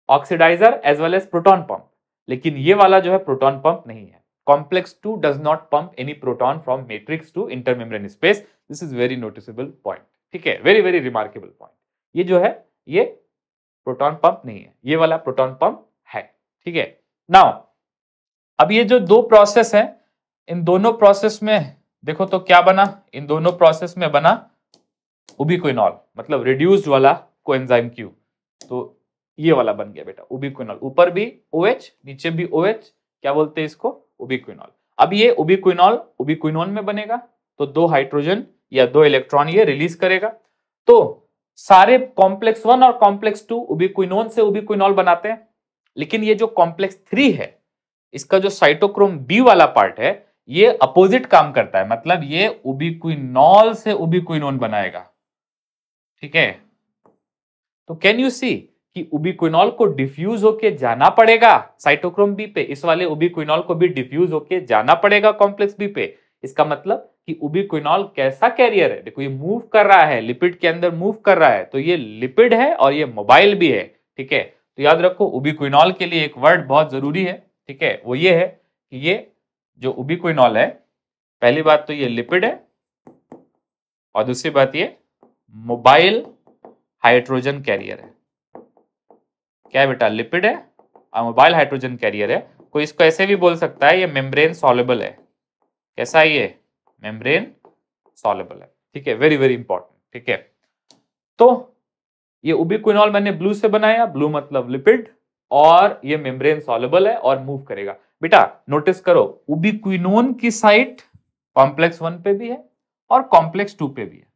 oxidiser as well as proton pump, लेकिन ये वाला जो है प्रोटॉन पंप नहीं है। Complex 2 does not pump any proton from matrix to intermembrane space. This is very noticeable point. ठीक है, very very remarkable point. ये जो है ये प्रोटॉन पंप नहीं है, ये वाला प्रोटॉन पंप है। ठीक है, नाउ अब ये जो 2 प्रोसेस हैं, इन दोनों प्रोसेस में देखो तो क्या बना? इन दोनों प्रोसेस में बना उबिक्विनॉल, मतलब रिड्यूस्ड वाला कोएंजाइम Q। तो ये वाला बन गया बेटा उबिक्विनॉल, ऊपर भी OH नीचे भी OH, क्या बोलते हैं इसको, उबिक्विनॉल। अब ये उबिक्विनॉल उबिक्विनोन में बनेगा तो 2 हाइड्रोजन या 2 इलेक्ट्रॉन ये रिलीज करेगा। तो सारे कॉम्प्लेक्स 1 और कॉम्प्लेक्स 2 उबिक्विनोन से उबिक्विनॉल बनाते हैं, लेकिन ये जो कॉम्प्लेक्स 3 है इसका जो साइटोक्रोम बी वाला पार्ट है ये अपोजिट काम करता है, मतलब ये उबिक्विनॉल से उबिक्विनोन बनाएगा। ठीक है, तो कैन यू सी कि उबिक्विनॉल को डिफ्यूज होके जाना पड़ेगा साइटोक्रोम बी पे, इस वाले उबिक्विनॉल को भी डिफ्यूज होके जाना पड़ेगा कॉम्प्लेक्स बी पे। इसका मतलब कि उबिक्विनॉल कैसा कैरियर है, देखो ये मूव कर रहा है, लिपिड के अंदर मूव कर रहा है, तो ये लिपिड है और ये मोबाइल भी है। ठीक है, तो याद रखो उबिक्विनॉल के लिए एक वर्ड बहुत जरूरी है, ठीक है, वो ये है कि ये जो उबिक्विनॉल है, पहली बात तो ये लिपिड है और दूसरी बात ये मोबाइल हाइड्रोजन कैरियर है। क्या है बेटा, लिपिड है और मोबाइल हाइड्रोजन कैरियर है। कोई इसको ऐसे भी बोल सकता है ये मेम्ब्रेन सॉल्युबल है। कैसा है ये, मेम्ब्रेन सॉल्युबल है। ठीक है, वेरी वेरी इंपॉर्टेंट। ठीक है, तो ये उबिक्विनॉल मैंने ब्लू से बनाया, ब्लू मतलब लिपिड, और ये मेम्ब्रेन सॉल्युबल है और मूव करेगा। बेटा नोटिस करो उबिक्विनोन की साइट कॉम्प्लेक्स 1 पे भी है और कॉम्प्लेक्स 2 पे भी है,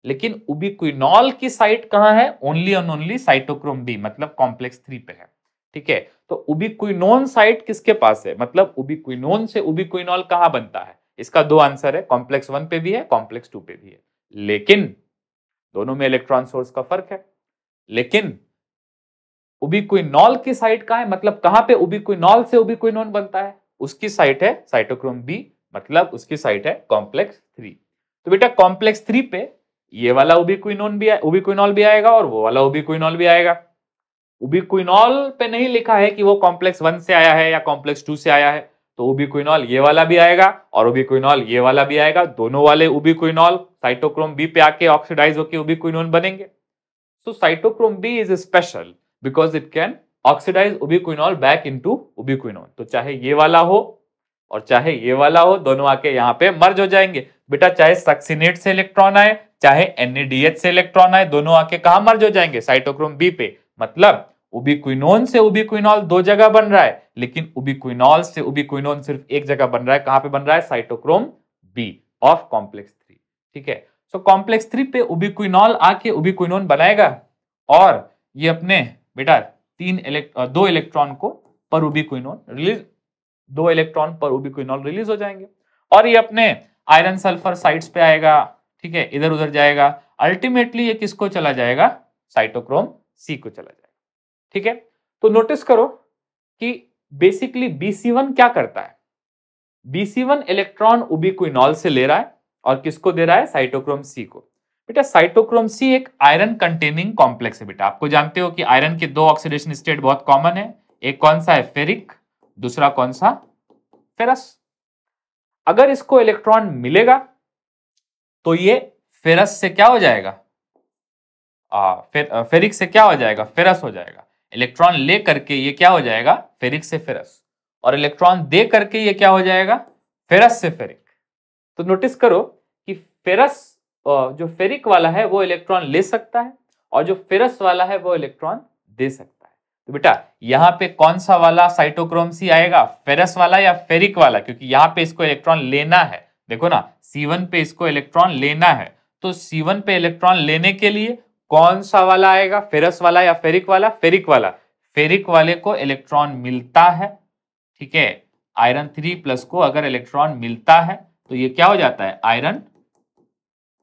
लेकिन उबिक्विनॉल की साइट कहां है, only and only cytochrome b मतलब कॉम्प्लेक्स 3 पे है। ठीक है, तो उबिक्विनोन साइट किसके पास है, मतलब उबिक्विनोन से उबिक्विनॉल कहां बनता है, इसका 2 आंसर है, कॉम्प्लेक्स 1 पे भी है, कॉम्प्लेक्स 2 पे भी है, लेकिन दोनों में इलेक्ट्रॉन सोर्स का फर्क है। लेकिन उबिक्विनॉल की साइट कहां है, मतलब कहां पे उबिक्विनॉल से उबिक्विनोन बनता है, उसकी साइट है साइटोक्रोम बी, मतलब उसकी साइट है कॉम्प्लेक्स 3। तो बेटा कॉम्प्लेक्स 3 पे ये वाला उबिक्विनॉल भी आएगा और वो वाला उबिक्विनॉल भी आएगा। उबिक्विनॉल पे नहीं लिखा है कि वो कॉम्प्लेक्स 1 से आया है या कॉम्प्लेक्स 2 से आया है, तो उबिक्विनॉल ये वाला भी आएगा और उबिक्विनॉल ये वाला भी आएगा, दोनों वाले उबिक्विनॉल साइटोक्रोम बी पे आके ऑक्सीडाइज होकर उबिक्विनोन बनेंगे। So cytochrome b is special because it can oxidise ubiquinol back into ubiquinone. तो चाहे ये वाला हो और चाहे ये वाला हो, दोनों आके यहाँ पे मर्ज हो जाएंगे। बेटा चाहे सक्सिनेट से इलेक्ट्रॉन आए चाहे NADH से इलेक्ट्रॉन आए, दोनों आके कहां मर्ज हो जाएंगे, साइटोक्रोम बी पे। मतलब उबिक्विनोन से उबिक्विनॉल 2 जगह बन रहा है, लेकिन उबिक्विनॉल से उबिक्विनोन सिर्फ एक जगह बन रहा है। कहां पे बन रहा है, साइटोक्रोम बी ऑफ कॉम्प्लेक्स 3। ठीक है, सो कॉम्प्लेक्स 3 पे उबिक्विनॉल आके उबिक्विनोन बनाएगा और ये अपने बेटा 2 इलेक्ट्रॉन को पर उबिक्विनोन रिलीज, 2 इलेक्ट्रॉन पर उबिक्विनॉल रिलीज हो जाएंगे और ये अपने आयरन सल्फर साइट्स पे आएगा। ठीक है, इधर उधर जाएगा, अल्टीमेटली ये किसको चला जाएगा, साइटोक्रोम सी को चला जाएगा। ठीक है, तो नोटिस करो कि बेसिकली BC1 क्या करता है, BC1 इलेक्ट्रॉन उबिक्विनॉल से ले रहा है और किसको दे रहा है, साइटोक्रोम सी को। बेटा साइटोक्रोम सी एक आयरन कंटेनिंग कॉम्प्लेक्स है। बेटा आपको जानते हो कि आयरन के 2 ऑक्सीडेशन स्टेट बहुत कॉमन है, एक कौन सा है, फेरिक, दूसरा कौन सा, फेरस। अगर इसको इलेक्ट्रॉन मिलेगा तो ये फेरस से क्या हो जाएगा, फेरिक से क्या हो जाएगा, फेरस हो जाएगा। इलेक्ट्रॉन ले करके ये क्या हो जाएगा, फेरिक से फेरस, और इलेक्ट्रॉन दे करके ये क्या हो जाएगा, फेरस से फेरिक। तो नोटिस करो कि फेरस जो फेरिक वाला है वो इलेक्ट्रॉन ले सकता है और जो फेरस वाला है वो इलेक्ट्रॉन दे सकता है। तो बेटा यहां पे कौन सा वाला साइटोक्रोम सी आएगा, फेरस वाला या फेरिक वाला, क्योंकि यहां पे इसको इलेक्ट्रॉन लेना है। देखो ना C1 पे इसको इलेक्ट्रॉन लेना है, तो C1 पे इलेक्ट्रॉन लेने के लिए कौन सा वाला आएगा, फेरस वाला या फेरिक वाला, फेरिक वाला। फेरिक वाले को इलेक्ट्रॉन मिलता है, ठीक है, आयरन 3+ को अगर इलेक्ट्रॉन मिलता है तो ये क्या हो जाता है, आयरन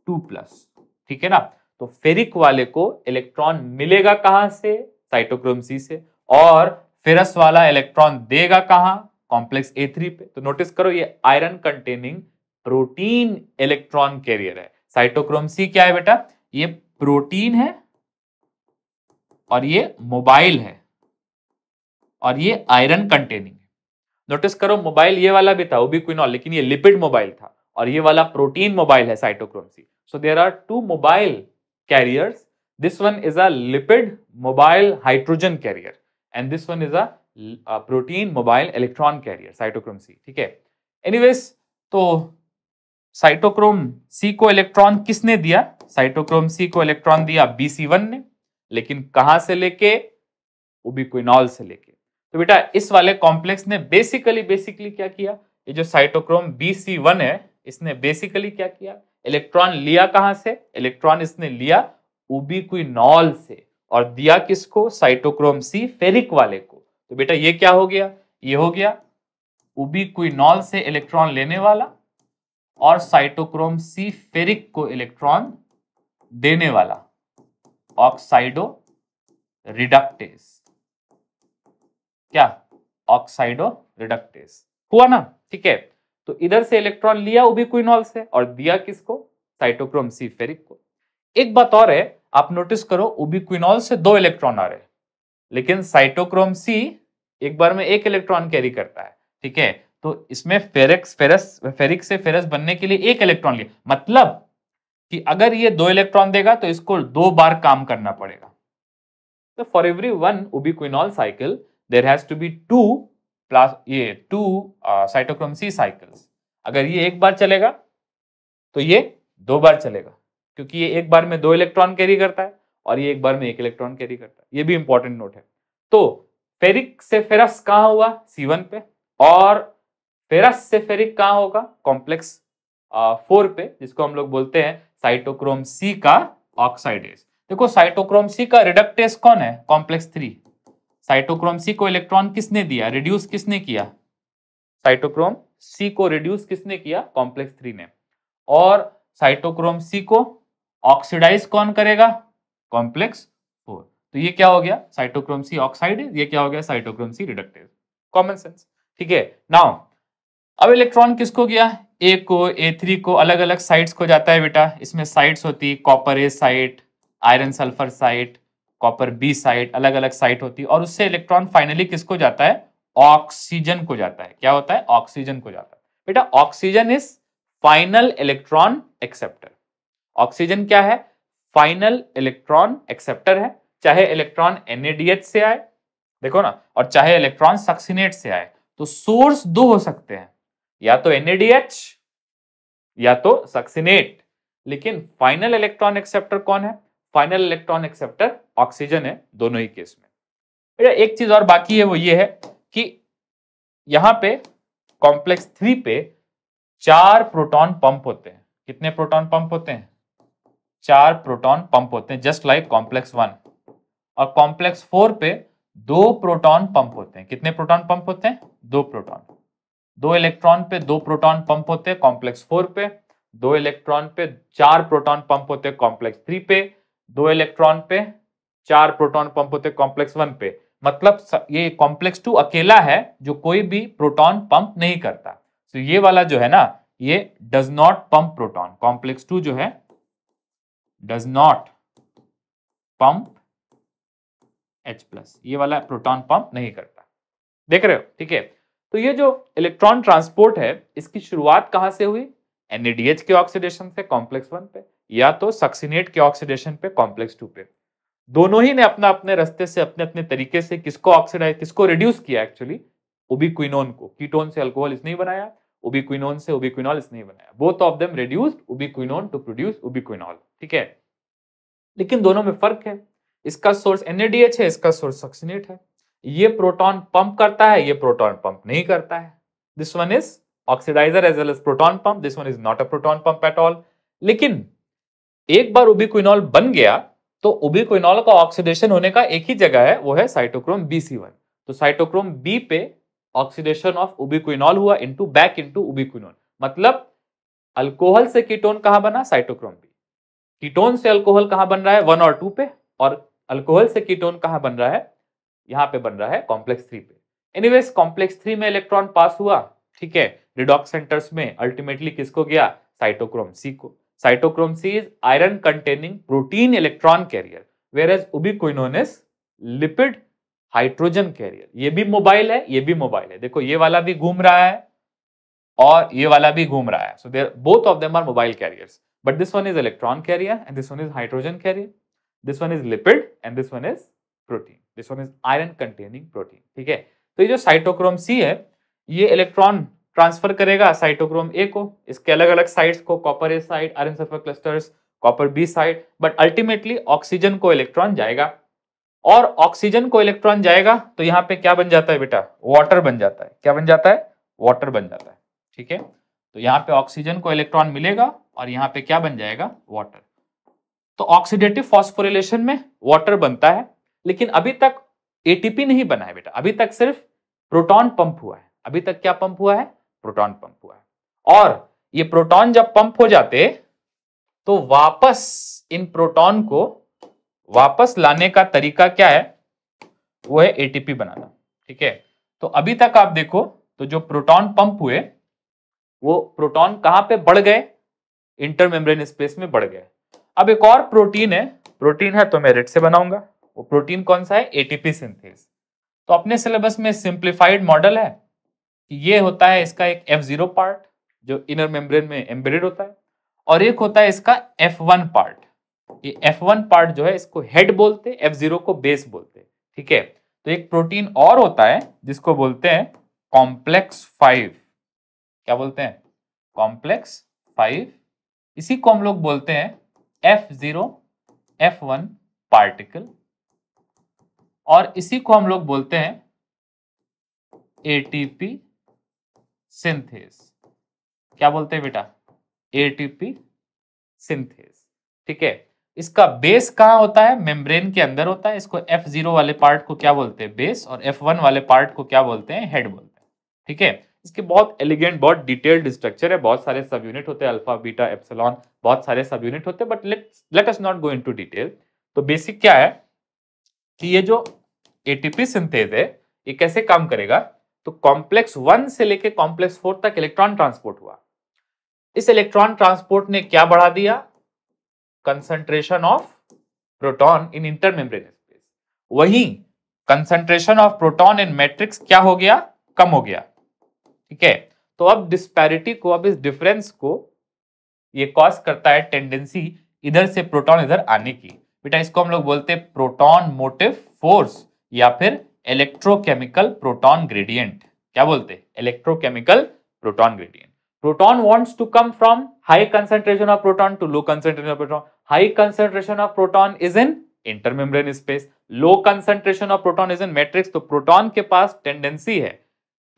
2+। ठीक है ना, तो फेरिक वाले को इलेक्ट्रॉन मिलेगा कहां से, साइटोक्रोम सी से, और फेरस वाला इलेक्ट्रॉन देगा कहां, कॉम्प्लेक्स A3 पे। तो नोटिस करो ये iron containing protein electron career है। साइटोक्रोम सी क्या है बेटा, ये प्रोटीन है और ये मोबाइल है और ये आयरन कंटेनिंग है। नोटिस करो मोबाइल ये वाला भी था उबिक्विनॉल, लेकिन ये लिपिड मोबाइल था, और ये वाला प्रोटीन मोबाइल है cytochrome c. So there are 2 mobile carriers, this one is a lipid mobile hydrogen carrier and this one is a protein mobile electron carrier, cytochrome c. ठीक है, एनीवेज तो साइटोक्रोम सी को इलेक्ट्रॉन किसने दिया, साइटोक्रोम सी को इलेक्ट्रॉन दिया BC1 ने, लेकिन कहां से लेके, उबिक्विनॉल से लेके। तो बेटा इस वाले कॉम्प्लेक्स ने बेसिकली क्या किया, ये जो साइटोक्रोम BC1 है इसने बेसिकली क्या किया, इलेक्ट्रॉन लिया कहां से, इलेक्ट्रॉन इसने लिया उबिक्विनॉल से और दिया किसको, साइटोक्रोम C फेरिक वाले को। तो बेटा ये क्या हो गया, ये हो गया उबिक्विनॉल से इलेक्ट्रॉन लेने वाला और साइटोक्रोम C फेरिक को इलेक्ट्रॉन देने वाला ऑक्साइडो रिडक्टेस। क्या, ऑक्साइडो रिडक्टेस हुआ ना, ठीक है। तो इधर से इलेक्ट्रॉन लिया उबिक्विनॉल से और दिया किसको, साइटोक्रोम C फेरिक को। एक बात और है, आप नोटिस करो उबिक्विनॉल से 2 इलेक्ट्रॉन आ रहे हैं, लेकिन साइटोक्रोम C एक बार में 1 इलेक्ट्रॉन कैरी करता है, ठीक है। तो इसमें फेरिक से फेरस बनने के लिए 1 इलेक्ट्रॉन लिया, मतलब कि अगर ये 2 इलेक्ट्रॉन देगा तो इसको 2 बार काम करना पड़ेगा। तो for every 1 ubiquinol cycle there has to be 2 cytochrome C cycles. अगर ये एक बार चलेगा तो ये 2 बार चलेगा, क्योंकि ये एक बार में 2 इलेक्ट्रॉन कैरी करता है और ये एक बार में 1 इलेक्ट्रॉन कैरी करता है। ये भी इंपॉर्टेंट नोट है। तो फेरिक से फेरस कहां हुआ, C1 पे, और फेरस से फेरिक कहां होगा, कॉम्प्लेक्स 4 पे, जिसको हम लोग बोलते हैं साइटोक्रोम C का ऑक्साइडेज। देखो साइटोक्रोम C का रिडक्टेस कौन है, कॉम्प्लेक्स 3। साइटोक्रोम C को इलेक्ट्रॉन किसने दिया, रिड्यूस किसने किया, साइटोक्रोम C को रिड्यूस किसने किया, कॉम्प्लेक्स 3 ने। और साइटोक्रोम C को ऑक्सीडाइज कौन करेगा, कॉम्प्लेक्स 4। तो ये क्या हो गया, साइटोक्रोम C ऑक्साइड, ये क्या हो गया, cytochrome C reductase. Common sense, ठीक है। नाउ अब इलेक्ट्रॉन किसको गया, A को, A3 को, अलग अलग साइट्स को जाता है बेटा। इसमें साइट्स होती है copper A site, iron sulphur site, copper B site, अलग अलग साइट होती है। और उससे इलेक्ट्रॉन फाइनली किसको जाता है, ऑक्सीजन को जाता है। क्या होता है, ऑक्सीजन को जाता है। बेटा oxygen is final electron acceptor. Oxygen क्या है, फाइनल इलेक्ट्रॉन एक्सेप्टर है। चाहे इलेक्ट्रॉन NADH से आए, देखो ना, और चाहे इलेक्ट्रॉन सक्सिनेट से आए। तो सोर्स 2 हो सकते हैं, या तो NADH या तो सक्सिनेट, लेकिन फाइनल इलेक्ट्रॉन एक्सेप्टर कौन है, फाइनल इलेक्ट्रॉन एक्सेप्टर ऑक्सीजन है, दोनों ही केस में। एक चीज और बाकी है, वो ये है कि यहां पे कॉम्प्लेक्स 3 पे 4 प्रोटॉन पंप होते हैं। कितने प्रोटॉन पंप होते हैं, 4 प्रोटॉन पंप होते हैं, जस्ट लाइक कॉम्प्लेक्स 1। और कॉम्प्लेक्स 4 पे 2 प्रोटॉन पंप होते हैं। कितने प्रोटॉन पंप होते हैं, 2 प्रोटॉन। 2 इलेक्ट्रॉन पे 2 प्रोटॉन पंप होते हैं कॉम्प्लेक्स 4 पे, 2 इलेक्ट्रॉन पे 4 प्रोटॉन पंप होते हैं कॉम्प्लेक्स 3 पे, 2 इलेक्ट्रॉन पे 4 प्रोटॉन पंप होते हैं कॉम्प्लेक्स 1 पे। मतलब ये कॉम्प्लेक्स 2 अकेला है जो कोई भी प्रोटॉन पंप नहीं करता। तो ये वाला जो है ना, ये does not pump proton. Complex 2 जो है डज नॉट पंप H+, ये वाला प्रोटॉन पंप नहीं करता। देख रहे हो, ठीक है। तो ये जो इलेक्ट्रॉन ट्रांसपोर्ट है, इसकी शुरुआत कहां से हुई, NADH के ऑक्सीडेशन से कॉम्प्लेक्स 1 पे, या तो सक्सिनेट के ऑक्सीडेशन पे कॉम्प्लेक्स 2 पे। दोनों ही ने अपना अपने रास्ते से, अपने अपने तरीके से किसको ऑक्सीडाइज, किसको रिड्यूस किया, एक्चुअली उबिक्विनोन को। कीटोन से अल्कोहल इसने ही बनाया, उबिक्विनोन से उबिक्विनॉल इसने ही बनाया। Both of them reduced ubiquinone to produce ubiquinol, ठीक है। लेकिन दोनों में फर्क है, इसका सोर्स NADH है, इसका सोर्स सक्सिनेट है। ये प्रोटॉन पंप करता है, ये प्रोटॉन पंप नहीं करता है। This one is oxidiser as well as proton pump, this one is not a proton pump at all. लेकिन एक बार उबिक्विनॉल बन गया तो उबिक्विनॉल का ऑक्सीडेशन होने का एक ही जगह है, वो है साइटोक्रोम BC1। तो साइटोक्रोम B पे ऑक्सीडेशन ऑफ उबिक्विनॉल हुआ इनटू बैक इनटू उबिक्विनोन। मतलब अल्कोहल से कीटोन कहां बना, साइटोक्रोम B। कीटोन से अल्कोहल कहां बन रहा है, 1 और 2 पे, और अल्कोहल से कीटोन कहां बन रहा है, यहां पे बन रहा है कॉम्प्लेक्स 3 पे। एनीवेज कॉम्प्लेक्स 3 में इलेक्ट्रॉन पास हुआ, ठीक है, रिडॉक्स सेंटर्स में। अल्टीमेटली किसको गया, साइटोक्रोम C को। Cytochrome C is iron containing protein electron carrier, whereas ubiquinone is lipid hydrogen carrier. ये भी मोबाइल है, ये भी मोबाइल है। देखो ये वाला भी घूम रहा है और ये वाला भी घूम रहा है। So there both of them are mobile carriers, but this one is electron carrier and this one is hydrogen carrier. This one is lipid and this one is protein, this one is iron containing protein, ठीक है। तो ये जो साइटोक्रोम C है, ये इलेक्ट्रॉन ट्रांसफर करेगा साइटोक्रोम A को, इसके अलग अलग साइट्स को, copper A site, iron sulphur clusters, copper B site, but ultimately oxygen को इलेक्ट्रॉन जाएगा। और ऑक्सीजन को इलेक्ट्रॉन जाएगा तो यहाँ पे क्या बन जाता है बेटा, वाटर बन जाता है। क्या बन जाता है, वाटर बन जाता है। ठीक है, तो यहाँ पे ऑक्सीजन को इलेक्ट्रॉन मिलेगा और यहाँ पे क्या बन जाएगा, वाटर। तो ऑक्सीडेटिव फॉस्फोरिलेशन में वाटर बनता है, लेकिन अभी तक एटीपी नहीं बना है बेटा, अभी तक सिर्फ प्रोटॉन पंप हुआ है। अभी तक क्या पंप हुआ है, प्रोटॉन पंप हुआ है। और ये प्रोटॉन जब पंप हो जाते तो वापस इन प्रोटॉन को वापस लाने का तरीका क्या है, वो है एटीपी बनाना। ठीक है, तो अभी तक आप देखो तो जो प्रोटॉन पंप हुए वो प्रोटॉन कहां पे बढ़ गए, इंटरमेम्ब्रेन स्पेस में बढ़ गए। अब एक और प्रोटीन है तो मैं रेड से बनाऊंगा। वो प्रोटीन कौन सा है, एटीपी सिंथेज। तो अपने सिलेबस में सिंप्लीफाइड मॉडल है कि ये होता है इसका एक F0 पार्ट जो इनर मेम्ब्रेन में एम्बेडेड होता है, और एक होता है इसका F1 पार्ट। ये F1 पार्ट जो है इसको हेड बोलते, F0 को बेस बोलते। ठीक है, तो एक प्रोटीन और होता है जिसको बोलते हैं कॉम्प्लेक्स 5। क्या बोलते हैं, कॉम्प्लेक्स 5। इसी को हम लोग बोलते हैं F0 F1 पार्टिकल, और इसी को हम लोग बोलते हैं एटीपी सिंथेज। क्या बोलते हैं बेटा, एटीपी सिंथेज। ठीक है, इसका बेस कहां होता है, मेम्ब्रेन के अंदर होता है। इसको F0 वाले पार्ट को क्या बोलते हैं, बेस, और F1 वाले पार्ट को क्या बोलते हैं, हेड बोलते हैं। ठीक है, इसके बहुत एलिगेंट, बहुत डिटेल्ड स्ट्रक्चर है, बहुत सारे सब यूनिट होते हैं, अल्फा बीटा एप्सिलॉन, बहुत सारे सब यूनिट होते हैं, but let us not go into detail. तो बेसिक क्या है कि ये जो एटीपी सिंथेज है ये कैसे काम करेगा, तो कॉम्प्लेक्स 1 से लेके कॉम्प्लेक्स 4 तक इलेक्ट्रॉन ट्रांसपोर्ट हुआ। इस इलेक्ट्रॉन ट्रांसपोर्ट ने क्या बढ़ा दिया, concentration of proton in intermembrane space. वहीं concentration of proton in matrix क्या हो गया, कम हो गया। ठीक है, तो अब डिस्पैरिटी को, अब इस डिफरेंस को ये कॉज करता है टेंडेंसी इधर से प्रोटॉन इधर आने की। बेटा इसको हम लोग बोलते हैं प्रोटॉन मोटिव फोर्स या फिर इलेक्ट्रोकेमिकल प्रोटॉन ग्रेडियंट। क्या बोलते हैं, electrochemical proton gradient. Proton wants to come from high concentration of proton to low concentration of proton. High concentration of proton is in intermembrane space, low concentration of proton is in matrix. तो प्रोटॉन के पास टेंडेंसी है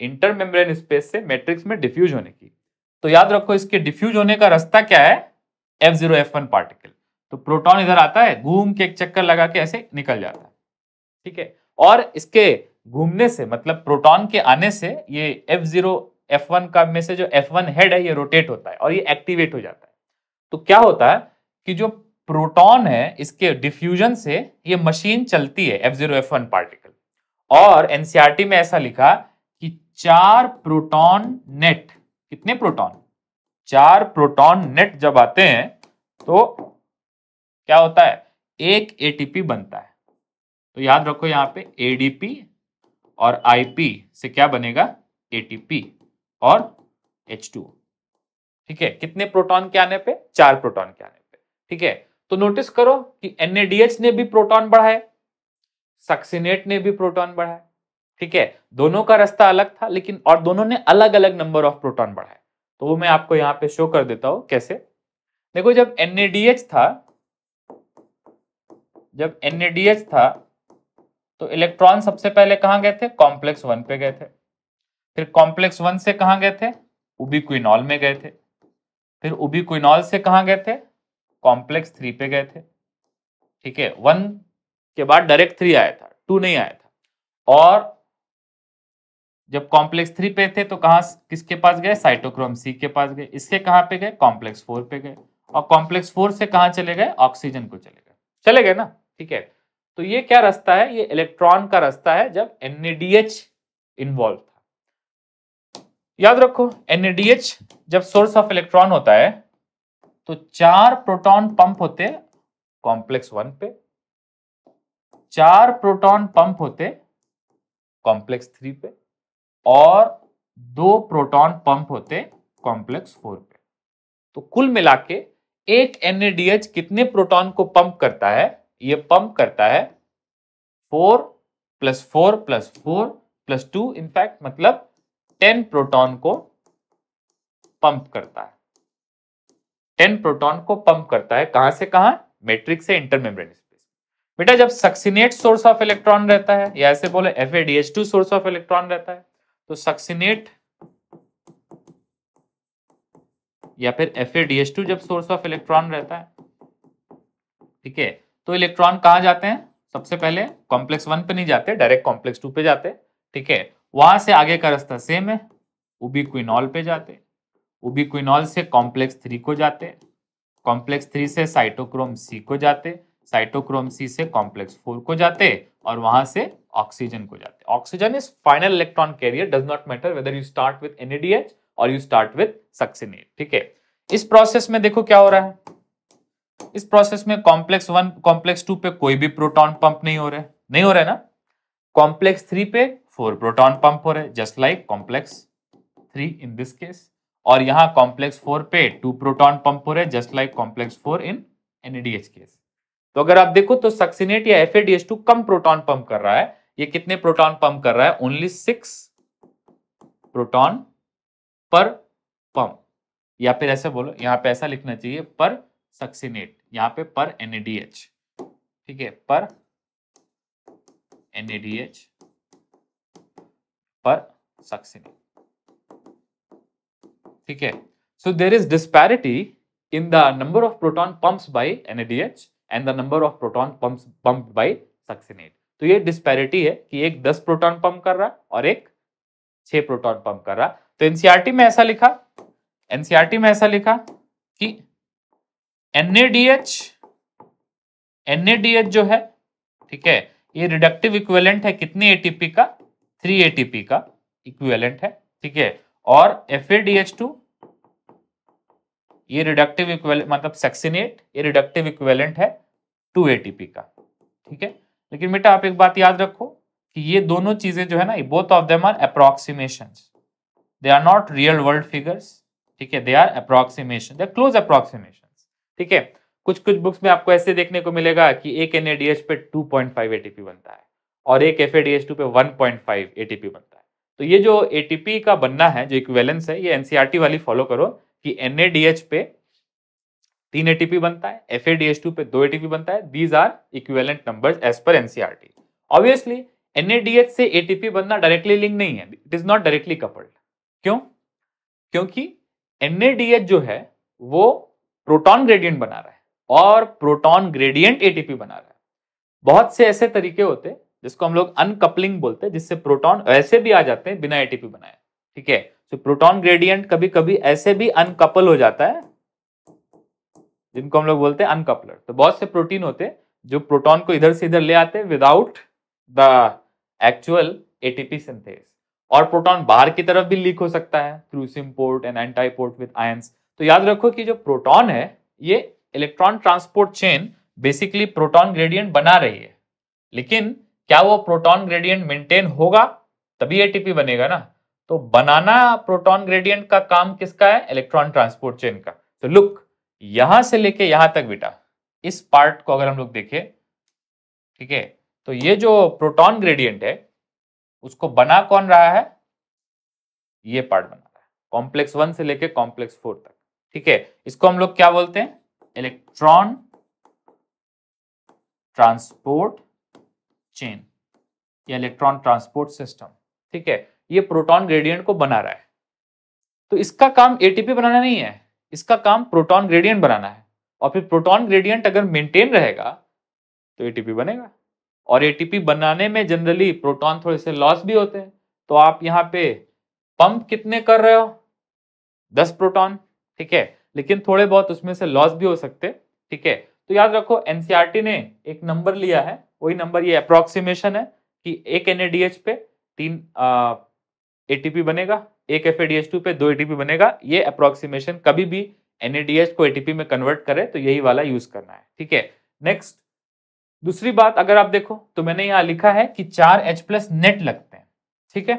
इंटरमेम्ब्रेन स्पेस से मैट्रिक्स में डिफ्यूज होने की। तो याद रखो इसके डिफ्यूज होने का रास्ता क्या है, F0 F1 पार्टिकल। तो प्रोटॉन इधर आता है, घूम के एक चक्कर लगा के ऐसे निकल जाता है। ठीक है, और इसके घूमने से मतलब प्रोटॉन के आने से ये F0 F1 का में से जो F1 हेड है ये रोटेट होता है और ये एक्टिवेट हो जाता है। तो क्या होता है कि जो प्रोटॉन है इसके डिफ्यूजन से ये मशीन चलती है F0 F1 पार्टिकल। और एनसीईआरटी में ऐसा लिखा कि 4 प्रोटॉन नेट, कितने प्रोटॉन, 4 प्रोटॉन नेट जब आते हैं तो क्या होता है, एक एटीपी बनता है। तो याद रखो यहां पे एडीपी और आईपी से क्या बनेगा, एटीपी और H2। ठीक है, कितने प्रोटॉन के आने पे, 4 प्रोटॉन के आने पे। ठीक है, तो नोटिस करो कि NADH ने भी प्रोटॉन बढ़ाए, सक्सिनेट ने भी प्रोटॉन बढ़ाए। ठीक है, दोनों का रास्ता अलग था लेकिन, और दोनों ने अलग अलग नंबर ऑफ प्रोटॉन बढ़ाए। तो वो मैं आपको यहां पे शो कर देता हूं कैसे। देखो जब NADH था तो इलेक्ट्रॉन सबसे पहले कहां गए थे, कॉम्प्लेक्स 1 पे गए थे। फिर कॉम्प्लेक्स 1 से कहां गए थे, उबिक्विनॉल में गए थे। फिर उबिक्विनॉल से कहां गए थे, कॉम्प्लेक्स 3 पे गए थे। ठीक है, 1 के बाद डायरेक्ट 3 आया था, 2 नहीं आया था। और जब कॉम्प्लेक्स 3 पे थे तो कहां, किसके पास गए, साइटोक्रोम C के पास गए। इसके कहां पे गए, कॉम्प्लेक्स 4 पे गए। और कॉम्प्लेक्स 4 से कहां चले गए, ऑक्सीजन को चले गए ना। ठीक है, तो ये क्या रास्ता है, ये इलेक्ट्रॉन का रास्ता है जब NADH इन्वॉल्व था। याद रखो NADH जब सोर्स ऑफ इलेक्ट्रॉन होता है तो 4 प्रोटॉन पंप होते कॉम्प्लेक्स 1 पे, 4 प्रोटॉन पंप होते कॉम्प्लेक्स 3 पे, और 2 प्रोटॉन पंप होते कॉम्प्लेक्स 4 पे। तो कुल मिला के एक NADH कितने प्रोटॉन को पंप करता है, ये पंप करता है 4 + 4 + 4 + 2, इनफैक्ट मतलब 10 प्रोटॉन को पंप करता है। 10 प्रोटॉन को पंप करता है, कहां से कहां, मैट्रिक्स से इंटरमेम्ब्रेन स्पेस। बेटा जब सक्सिनेट सोर्स ऑफ इलेक्ट्रॉन रहता है, या ऐसे बोले FADH2 सोर्स ऑफ इलेक्ट्रॉन रहता है, तो सक्सिनेट या फिर FADH2 जब सोर्स ऑफ इलेक्ट्रॉन रहता है, ठीक है, तो इलेक्ट्रॉन कहां जाते हैं? सबसे पहले कॉम्प्लेक्स 1 पे नहीं जाते, डायरेक्ट कॉम्प्लेक्स 2 पे जाते, ठीक है। वहां से आगे का रास्ता सेम है, उबिक्विनॉल पे जाते, उबिक्विनॉल से कॉम्प्लेक्स 3 को जाते, कॉम्प्लेक्स 3 से साइटोक्रोम C को जाते, साइटोक्रोम C से कॉम्प्लेक्स 4 को जाते, और वहां से ऑक्सीजन को जाते। Oxygen is final electron carrier, does not matter whether you start with NADH और यू स्टार्ट विद सक्सिनेट, ठीक है। इस प्रोसेस में देखो क्या हो रहा है, इस प्रोसेस में कॉम्प्लेक्स 1 कॉम्प्लेक्स 2 पे कोई भी प्रोटॉन पंप नहीं हो रहा है ना। कॉम्प्लेक्स 3 पे 4 प्रोटॉन पंप हो रहे, just like complex 3 in this case, और यहां कॉम्प्लेक्स 4 पे 2 प्रोटॉन पंप हो रहे, जस्ट लाइक कॉम्प्लेक्स 4 इन NADH केस। तो अगर आप देखो तो सक्सिनेट या FADH2 कम प्रोटॉन पंप कर रहा है। ये कितने प्रोटॉन पंप कर रहा है? ओनली 6 प्रोटॉन पर पंप, या फिर ऐसे बोलो, यहां पे ऐसा लिखना चाहिए पर सक्सिनेट, यहां पे पर NADH, ठीक है, पर NADH पर सक्सिनेट, ठीक है। So there is disparity in the number of proton pumps by NADH and the number of proton pumps pumped by succinate. तो ये डिस्पैरिटी है कि एक 10 प्रोटॉन पंप कर रहा और एक 6 प्रोटॉन पंप कर रहा। तो एनसीईआरटी में ऐसा लिखा, एनसीईआरटी में ऐसा लिखा कि NADH जो है, ठीक है, ये रिडक्टिव इक्विवेलेंट है कितने ATP का? 3 ATP का इक्विवेलेंट है, ठीक है। और FADH2 ये रिडक्टिव इक्विवेलेंट, मतलब सक्सिनेट ये रिडक्टिव इक्विवेलेंट है 2 ATP का, ठीक है। लेकिन बेटा आप एक बात याद रखो कि ये दोनों चीजें जो है ना, both of them are approximations, they are not real world figures, ठीक है, they are approximation, they are close approximations, ठीक है। कुछ कुछ बुक्स में आपको ऐसे देखने को मिलेगा कि एक NADH पे 2.5 ATP बनता है और एक FADH2 पे 1.5 ATP बनता है। तो ये जो ATP का बनना है, जो इक्विवेलेंस है, ये एनसीईआरटी वाली फॉलो करो कि NADH पे 3 ATP बनता है, FADH2 पे 2 ATP बनता है। These are equivalent numbers as per NCERT. Obviously NADH से ATP बनना डायरेक्टली लिंक नहीं है, it is not directly coupled. क्यों? क्योंकि NADH जो है वो प्रोटॉन ग्रेडियंट बना रहा है और प्रोटॉन ग्रेडियंट ATP बना रहा है। बहुत से ऐसे तरीके होते हैं जिसको हम लोग अनकपलिंग बोलते हैं, जिससे प्रोटॉन ऐसे भी आ जाते हैं बिना ATP बनाए, ठीक है। तो प्रोटॉन ग्रेडियंट कभी कभी ऐसे भी अनकपल हो जाता है, जिनको हम लोग बोलते हैं अनकपलर। तो बहुत से प्रोटीन होते हैं जो प्रोटॉन को इधर से इधर ले आते हैं without the actual ATP synthase, और प्रोटॉन बाहर की तरफ भी लीक हो सकता है through symport and antiport with ions. तो याद रखो कि जो प्रोटॉन है ये electron transport chain basically proton gradient बना रही है, लेकिन क्या वो प्रोटॉन ग्रेडियंट मेंटेन होगा? तभी ATP बनेगा ना। तो बनाना प्रोटॉन ग्रेडियंट का काम किसका है? इलेक्ट्रॉन ट्रांसपोर्ट चेन का। तो लुक, यहां से लेके यहां तक बेटा, इस पार्ट को अगर हम लोग देखें, ठीक है, तो ये जो प्रोटॉन ग्रेडियंट है उसको बना कौन रहा है? ये पार्ट बना रहा है, कॉम्प्लेक्स 1 से लेके कॉम्प्लेक्स 4 तक, ठीक है। इसको हम लोग क्या बोलते हैं? इलेक्ट्रॉन ट्रांसपोर्ट चेन या इलेक्ट्रॉन ट्रांसपोर्ट सिस्टम, ठीक है। ये प्रोटॉन ग्रेडियंट को बना रहा है। तो इसका काम ATP बनाना नहीं है, इसका काम प्रोटॉन ग्रेडियंट बनाना है। और फिर प्रोटॉन ग्रेडियंट अगर मेंटेन रहेगा तो ATP बनेगा, और ATP बनाने में जनरली प्रोटॉन थोड़े से लॉस भी होते हैं। तो आप यहाँ पे पंप कितने कर रहे हो? 10 प्रोटॉन, ठीक है, लेकिन थोड़े बहुत उसमें से लॉस भी हो सकते, ठीक है। तो याद रखो एनसीईआरटी ने एक नंबर लिया है, वही नंबर ये अप्रोक्सीमेशन है कि एक NADH पे 3 ATP बनेगा, एक FADH2 पे 2 ATP बनेगा। ये अप्रोक्सीमेशन कभी भी NADH को ATP में कन्वर्ट करे तो यही वाला यूज करना है, ठीक है। नेक्स्ट, दूसरी बात अगर आप देखो तो मैंने यहां लिखा है कि 4H+ नेट लगते हैं, ठीक है।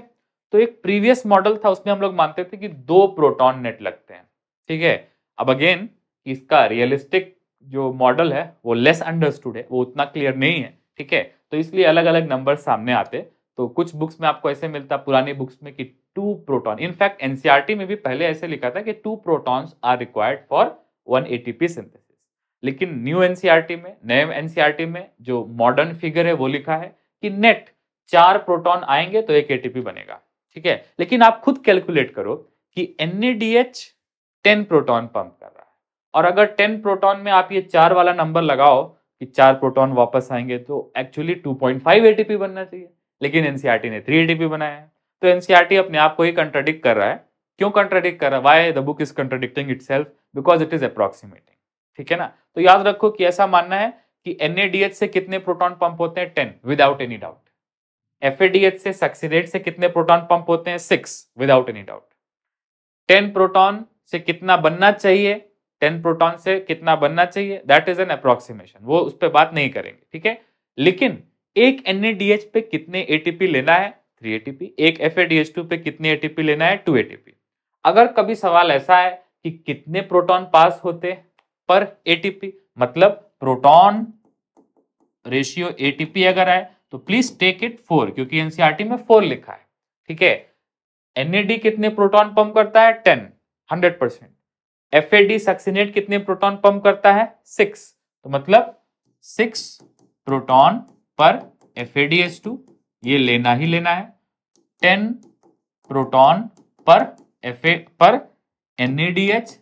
तो एक प्रीवियस मॉडल था उसमें हम लोग मानते थे कि 2 प्रोटॉन नेट लगते हैं, ठीक है। अब अगेन इसका रियलिस्टिक जो मॉडल है वो लेस अंडरस्टूड है, वो उतना क्लियर नहीं है, ठीक है। तो इसलिए अलग अलग नंबर सामने आते। तो कुछ बुक्स में आपको ऐसे मिलता, पुरानी बुक्स में, कि 2 प्रोटॉन, इनफैक्ट एनसीईआरटी में भी पहले ऐसे लिखा था कि 2 protons are required for 1 ATP synthesis. लेकिन न्यू एनसीईआरटी में, नए एनसीईआरटी में जो मॉडर्न फिगर है वो लिखा है कि नेट 4 प्रोटॉन आएंगे तो एक एटीपी बनेगा, ठीक है। लेकिन आप खुद कैलकुलेट करो कि NADH 10 प्रोटॉन पंप कर रहा है, और अगर 10 प्रोटॉन में आप ये 4 वाला नंबर लगाओ कि 4 प्रोटॉन वापस आएंगे तो एक्चुअली 2.5 एटीपी बनना चाहिए, लेकिन एनसीईआरटी ने 3 एटीपी बनाया है। तो एनसीईआरटी अपने आप को ही कंट्राडिक्ट कर रहा है। क्यों कंट्राडिक्ट कर रहा है? Why the book is contradicting itself? Because it is approximating, ठीक है ना। तो याद रखो कि ऐसा मानना है कि NADH से कितने प्रोटॉन पंप होते हैं? 10 विदाउट एनी डाउट। FADH से, सक्सिनेट से कितने प्रोटॉन पंप होते हैं? 6 विदाउट एनी डाउट। 10 प्रोटॉन से कितना बनना चाहिए? 10 प्रोटॉन से कितना बनना चाहिए? दैट इज एन अप्रोक्सीमेशन, वो उस पर बात नहीं करेंगे, ठीक है। लेकिन एक NADH पे कितने एटीपी लेना है? 3 एटीपी। एक FADH2 पे कितने एटीपी लेना है? 2 एटीपी। अगर कभी सवाल ऐसा है कि कितने प्रोटॉन पास होते पर एटीपी, मतलब प्रोटॉन रेशियो एटीपी अगर आए तो प्लीज टेक इट 4, क्योंकि एनसीईआरटी में 4 लिखा है, ठीक है। NAD कितने प्रोटॉन पंप करता है? 10, 100%। FAD सक्सिनेट कितने प्रोटॉन पंप करता है? 6, तो मतलब 6 प्रोटॉन पर FADH2, ये लेना ही लेना है। 10 प्रोटॉन पर NADH,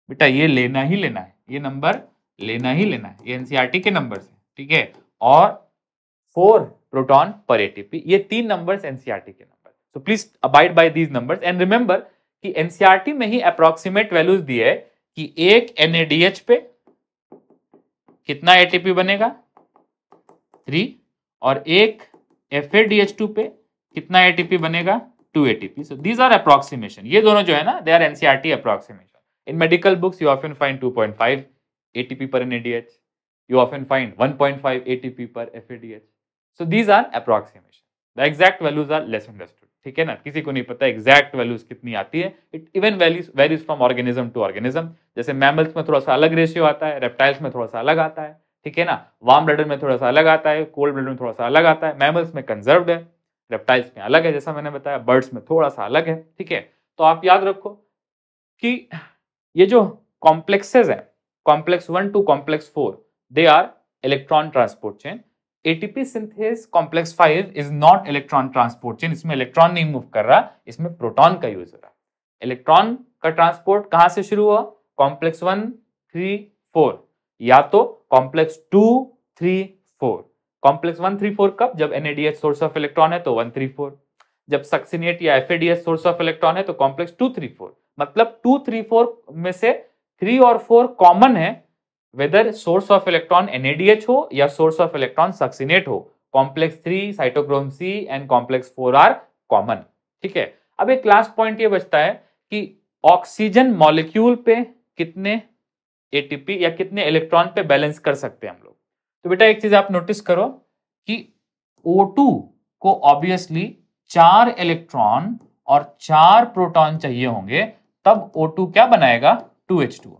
बेटा ये लेना ही लेना है, ये नंबर लेना ही लेना है, ये एनसीईआरटी के नंबर है, ठीक है। और 4 प्रोटॉन पर एटीपी, ये 3 नंबर्स एनसीईआरटी के number. So please abide by these numbers and remember कि एनसीईआरटी में ही अप्रोक्सीमेट वैल्यूज दिए है कि एक NADH पे कितना एटीपी बनेगा? 3, और एक FADH2 पे कितना एटीपी बनेगा? 2 ATP. So these are approximation, ये दोनों जो है ना, they are NCERT approximation. In medical books you often find 2.5 ATP per NADH, you often find 1.5 ATP per FADH. So these are approximation. The exact values are less understood. ठीक है ना, किसी को नहीं पता एग्जैक्ट वैल्यूज कितनी आती है। It even varies from organism to organism. जैसे मैमल्स में थोड़ा सा अलग रेशियो आता है, रेप्टाइल्स में थोड़ा सा अलग आता है, ठीक है ना। वार्म ब्लडर में थोड़ा सा अलग आता है, कोल्ड ब्लडर में थोड़ा सा अलग आता है। मैमल्स में कंजर्व्ड है, रेप्टाइल्स में अलग है, जैसा मैंने बताया, बर्ड्स में थोड़ा सा अलग है, ठीक है। तो आप याद रखो कि ये जो कॉम्प्लेक्सेस है, complex 1 to complex 4, they are electron transport chain. ATP synthase complex 5 is not electron transport chain, इसमें इलेक्ट्रॉन नहीं मूव कर रहा, इसमें प्रोटॉन का यूज हो रहा। इलेक्ट्रॉन का ट्रांसपोर्ट कहां से शुरू हुआ? कॉम्प्लेक्स 1, 3, 4, या तो कॉम्प्लेक्स 2, 3, 4। कॉम्प्लेक्स 1, 3, 4 कब? जब NADH सोर्स ऑफ इलेक्ट्रॉन है तो 1, 3, 4। जब सक्सिनेट या FADH सोर्स ऑफ इलेक्ट्रॉन है तो कॉम्प्लेक्स 2, 3, 4। मतलब 2, 3, 4 में से 3 और 4 कॉमन है, whether source of electron NADH हो या सोर्स ऑफ इलेक्ट्रॉन सक्सिनेट हो। Complex 3 cytochrome C and complex 4 are common, ठीक है। अब एक लास्ट पॉइंट ये बचता है कि ऑक्सीजन मॉलिक्यूल पे कितने एटीपी या कितने इलेक्ट्रॉन पे बैलेंस कर सकते हैं हम लोग। तो बेटा एक चीज आप नोटिस करो कि O2 को ऑब्वियसली 4 इलेक्ट्रॉन और 4 प्रोटॉन चाहिए होंगे, तब O2 क्या बनाएगा? 2H2O,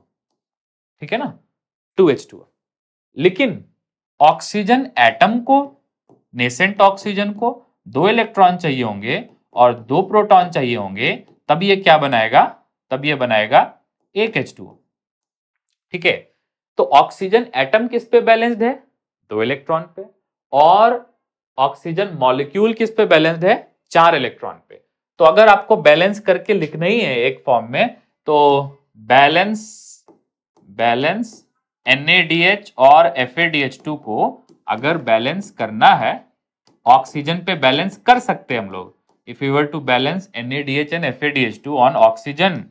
ठीक है ना, 2H2O। लेकिन ऑक्सीजन एटम को, नेसेंट ऑक्सीजन को 2 इलेक्ट्रॉन चाहिए होंगे और 2 प्रोटॉन चाहिए होंगे, तब ये क्या बनाएगा? तब ये बनाएगा 1H2O, ठीक है। तो ऑक्सीजन एटम किस पे बैलेंस्ड है? 2 इलेक्ट्रॉन पे। और ऑक्सीजन मॉलिक्यूल किस पे बैलेंस्ड है? 4 इलेक्ट्रॉन पे। तो अगर आपको बैलेंस करके लिखना ही है एक फॉर्म में, तो बैलेंस NADH और FADH2 को अगर बैलेंस करना है, ऑक्सीजन पे बैलेंस कर सकते हैं हम लोग। If you were to balance NADH and FADH2 on oxygen,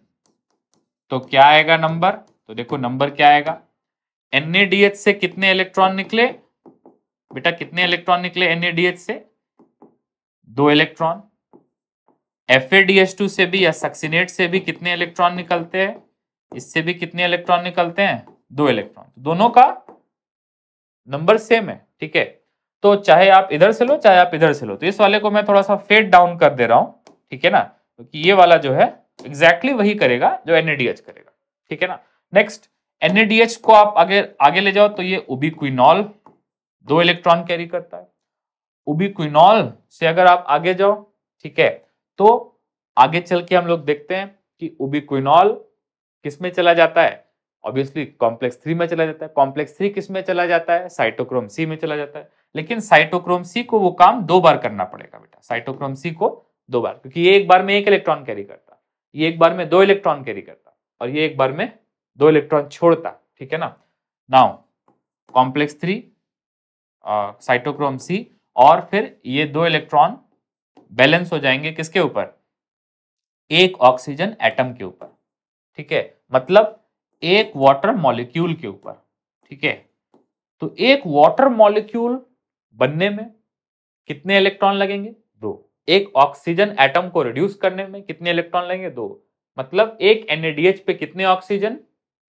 तो क्या आएगा नंबर? तो देखो नंबर क्या आएगा। NADH से कितने इलेक्ट्रॉन निकले? बेटा कितने इलेक्ट्रॉन निकले NADH से? 2 इलेक्ट्रॉन। FADH2 से भी या सक्सिनेट से भी कितने इलेक्ट्रॉन निकलते हैं? इससे भी कितने इलेक्ट्रॉन निकलते हैं? 2 इलेक्ट्रॉन। दोनों का नंबर सेम है, ठीक है। तो चाहे आप इधर से लो चाहे आप इधर से लो, तो इस वाले को मैं थोड़ा सा फेड डाउन कर दे रहा हूं, ठीक है ना, क्योंकि ये वाला जो है एग्जैक्टली वही करेगा जो NADH करेगा, ठीक है ना। नेक्स्ट NADH को आप आगे ले जाओ तो ये उबिक्विनॉल 2 इलेक्ट्रॉन कैरी करता है। उबिक्विनॉल से अगर आप आगे जाओ, ठीक है, तो आगे चल के हम लोग देखते हैं कि उबिक्विनॉल किस में चला जाता है? ऑब्वियसली कॉम्प्लेक्स 3 में चला जाता है। कॉम्प्लेक्स 3 किस में चला जाता है? साइटोक्रोम सी में चला जाता है। लेकिन साइटोक्रोम सी को वो काम 2 बार करना पड़ेगा बेटा, साइटोक्रोम सी को 2 बार, क्योंकि ये एक बार में 1 इलेक्ट्रॉन कैरी करता, ये एक बार में 2 इलेक्ट्रॉन कैरी करता, और ये एक बार में 2 इलेक्ट्रॉन छोड़ता, ठीक है ना। नाउ कॉम्प्लेक्स 3 साइटोक्रोम सी, और फिर ये 2 इलेक्ट्रॉन बैलेंस हो जाएंगे किसके ऊपर? एक ऑक्सीजन एटम के ऊपर, ठीक है, मतलब एक वाटर मॉलिक्यूल के ऊपर, ठीक है। तो एक वाटर मॉलिक्यूल बनने में कितने इलेक्ट्रॉन लगेंगे? 2। एक ऑक्सीजन एटम को रिड्यूस करने में कितने इलेक्ट्रॉन लगेंगे? 2। मतलब एक NaDH पे कितने ऑक्सीजन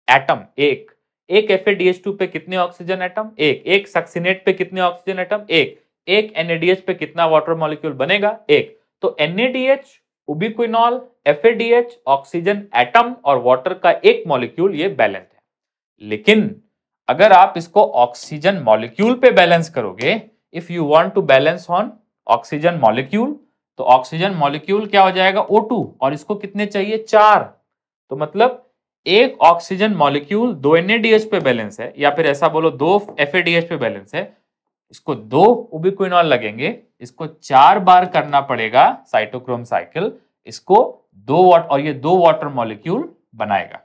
एटम? एक। एक FeDH2 पे कितने ऑक्सीजन एटम? एक। एक सक्सिनेट पे कितने ऑक्सीजन एटम? एक। एक NaDH पे कितना वाटर मॉलिक्यूल बनेगा? एक। तो NaDH, उबिक्विनॉल, FeDH, ऑक्सीजन एटम और वाटर का एक मॉलिक्यूल, ये बैलेंस है। लेकिन अगर आप इसको ऑक्सीजन मॉलिक्यूल पे बैलेंस करोगे, if you want to balance on oxygen molecule, तो ऑक्सीजन मॉलिक्यूल क्या हो जाएगा? O2, और इसको कितने चाहिए? 4। तो मतलब एक ऑक्सीजन मॉलिक्यूल 2 NaDH पे बैलेंस है, या फिर ऐसा बोलो 2 FeDH पे बैलेंस है, इसको 2 उबिक्विनॉल लगेंगे, इसको 4 बार करना पड़ेगा साइटोक्रोम साइकिल, इसको 2 वाट, और ये 2 वाटर मॉलिक्यूल बनाएगा।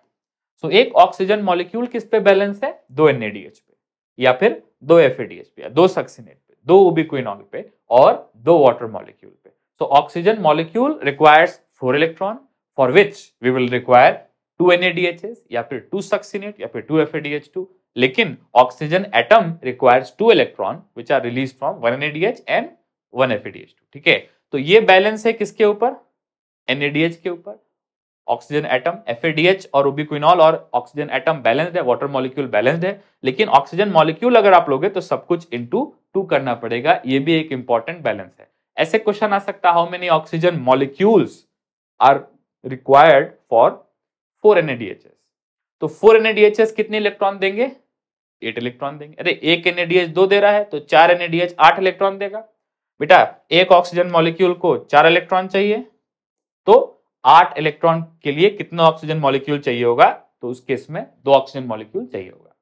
सो एक ऑक्सीजन मॉलिक्यूल किस पे बैलेंस है? 2 NaDH पे, या फिर 2 FeDH पे, या 2 सक्सिनेट पे, 2 उबिक्विनॉल पे, और 2 वाटर मॉलिक्यूल पे। So oxygen molecule requires 4 electron, for which we will require 2 NaDHs, या फिर 2 सक्सिनेट, या फिर 2 FeDH2। लेकिन oxygen atom requires 2 electron which are release from 1 NaDH and 1 FeDH2, ठीक है। तो ये बैलेंस है किसके ऊपर? NaDH के ऊपर। ऑक्सीजन एटम, FeDH और उबिक्विनॉल और ऑक्सीजन एटम बैलेंस्ड है, वाटर मॉलिक्यूल बैलेंस्ड है। लेकिन ऑक्सीजन मॉलिक्यूल अगर आप लोगे तो सब कुछ इनटू 2 करना पड़ेगा, ये भी एक इंपॉर्टेंट बैलेंस है। ऐसे क्वेश्चन आ सकता है, how many oxygen molecules are required for 4 NaDHs? तो 4 NaDHs कितने इलेक्ट्रॉन देंगे? 8 इलेक्ट्रॉन देंगे। अरे एक NaDH 2 दे रहा है, तो 4 NaDH 8 इलेक्ट्रॉन देगा। बेटा एक ऑक्सीजन मॉलिक्यूल को 4 इलेक्ट्रॉन चाहिए, तो 8 इलेक्ट्रॉन के लिए कितना ऑक्सीजन मॉलिक्यूल चाहिए होगा? तो उस केस में 2 ऑक्सीजन मॉलिक्यूल चाहिए होगा।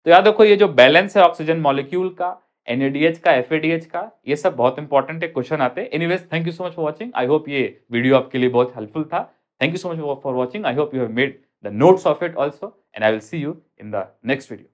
तो याद रखो, ये जो बैलेंस है ऑक्सीजन मॉलिक्यूल का, NaDH का, FeDH का, ये सब बहुत इंपॉर्टेंट है, क्वेश्चन आते हैं। Anyways, thank you so much for watching. I hope ये वीडियो आपके लिए बहुत हेल्पफुल था। Thank you so much for watching. I hope you have made the notes of it also, and I will see you in the next video.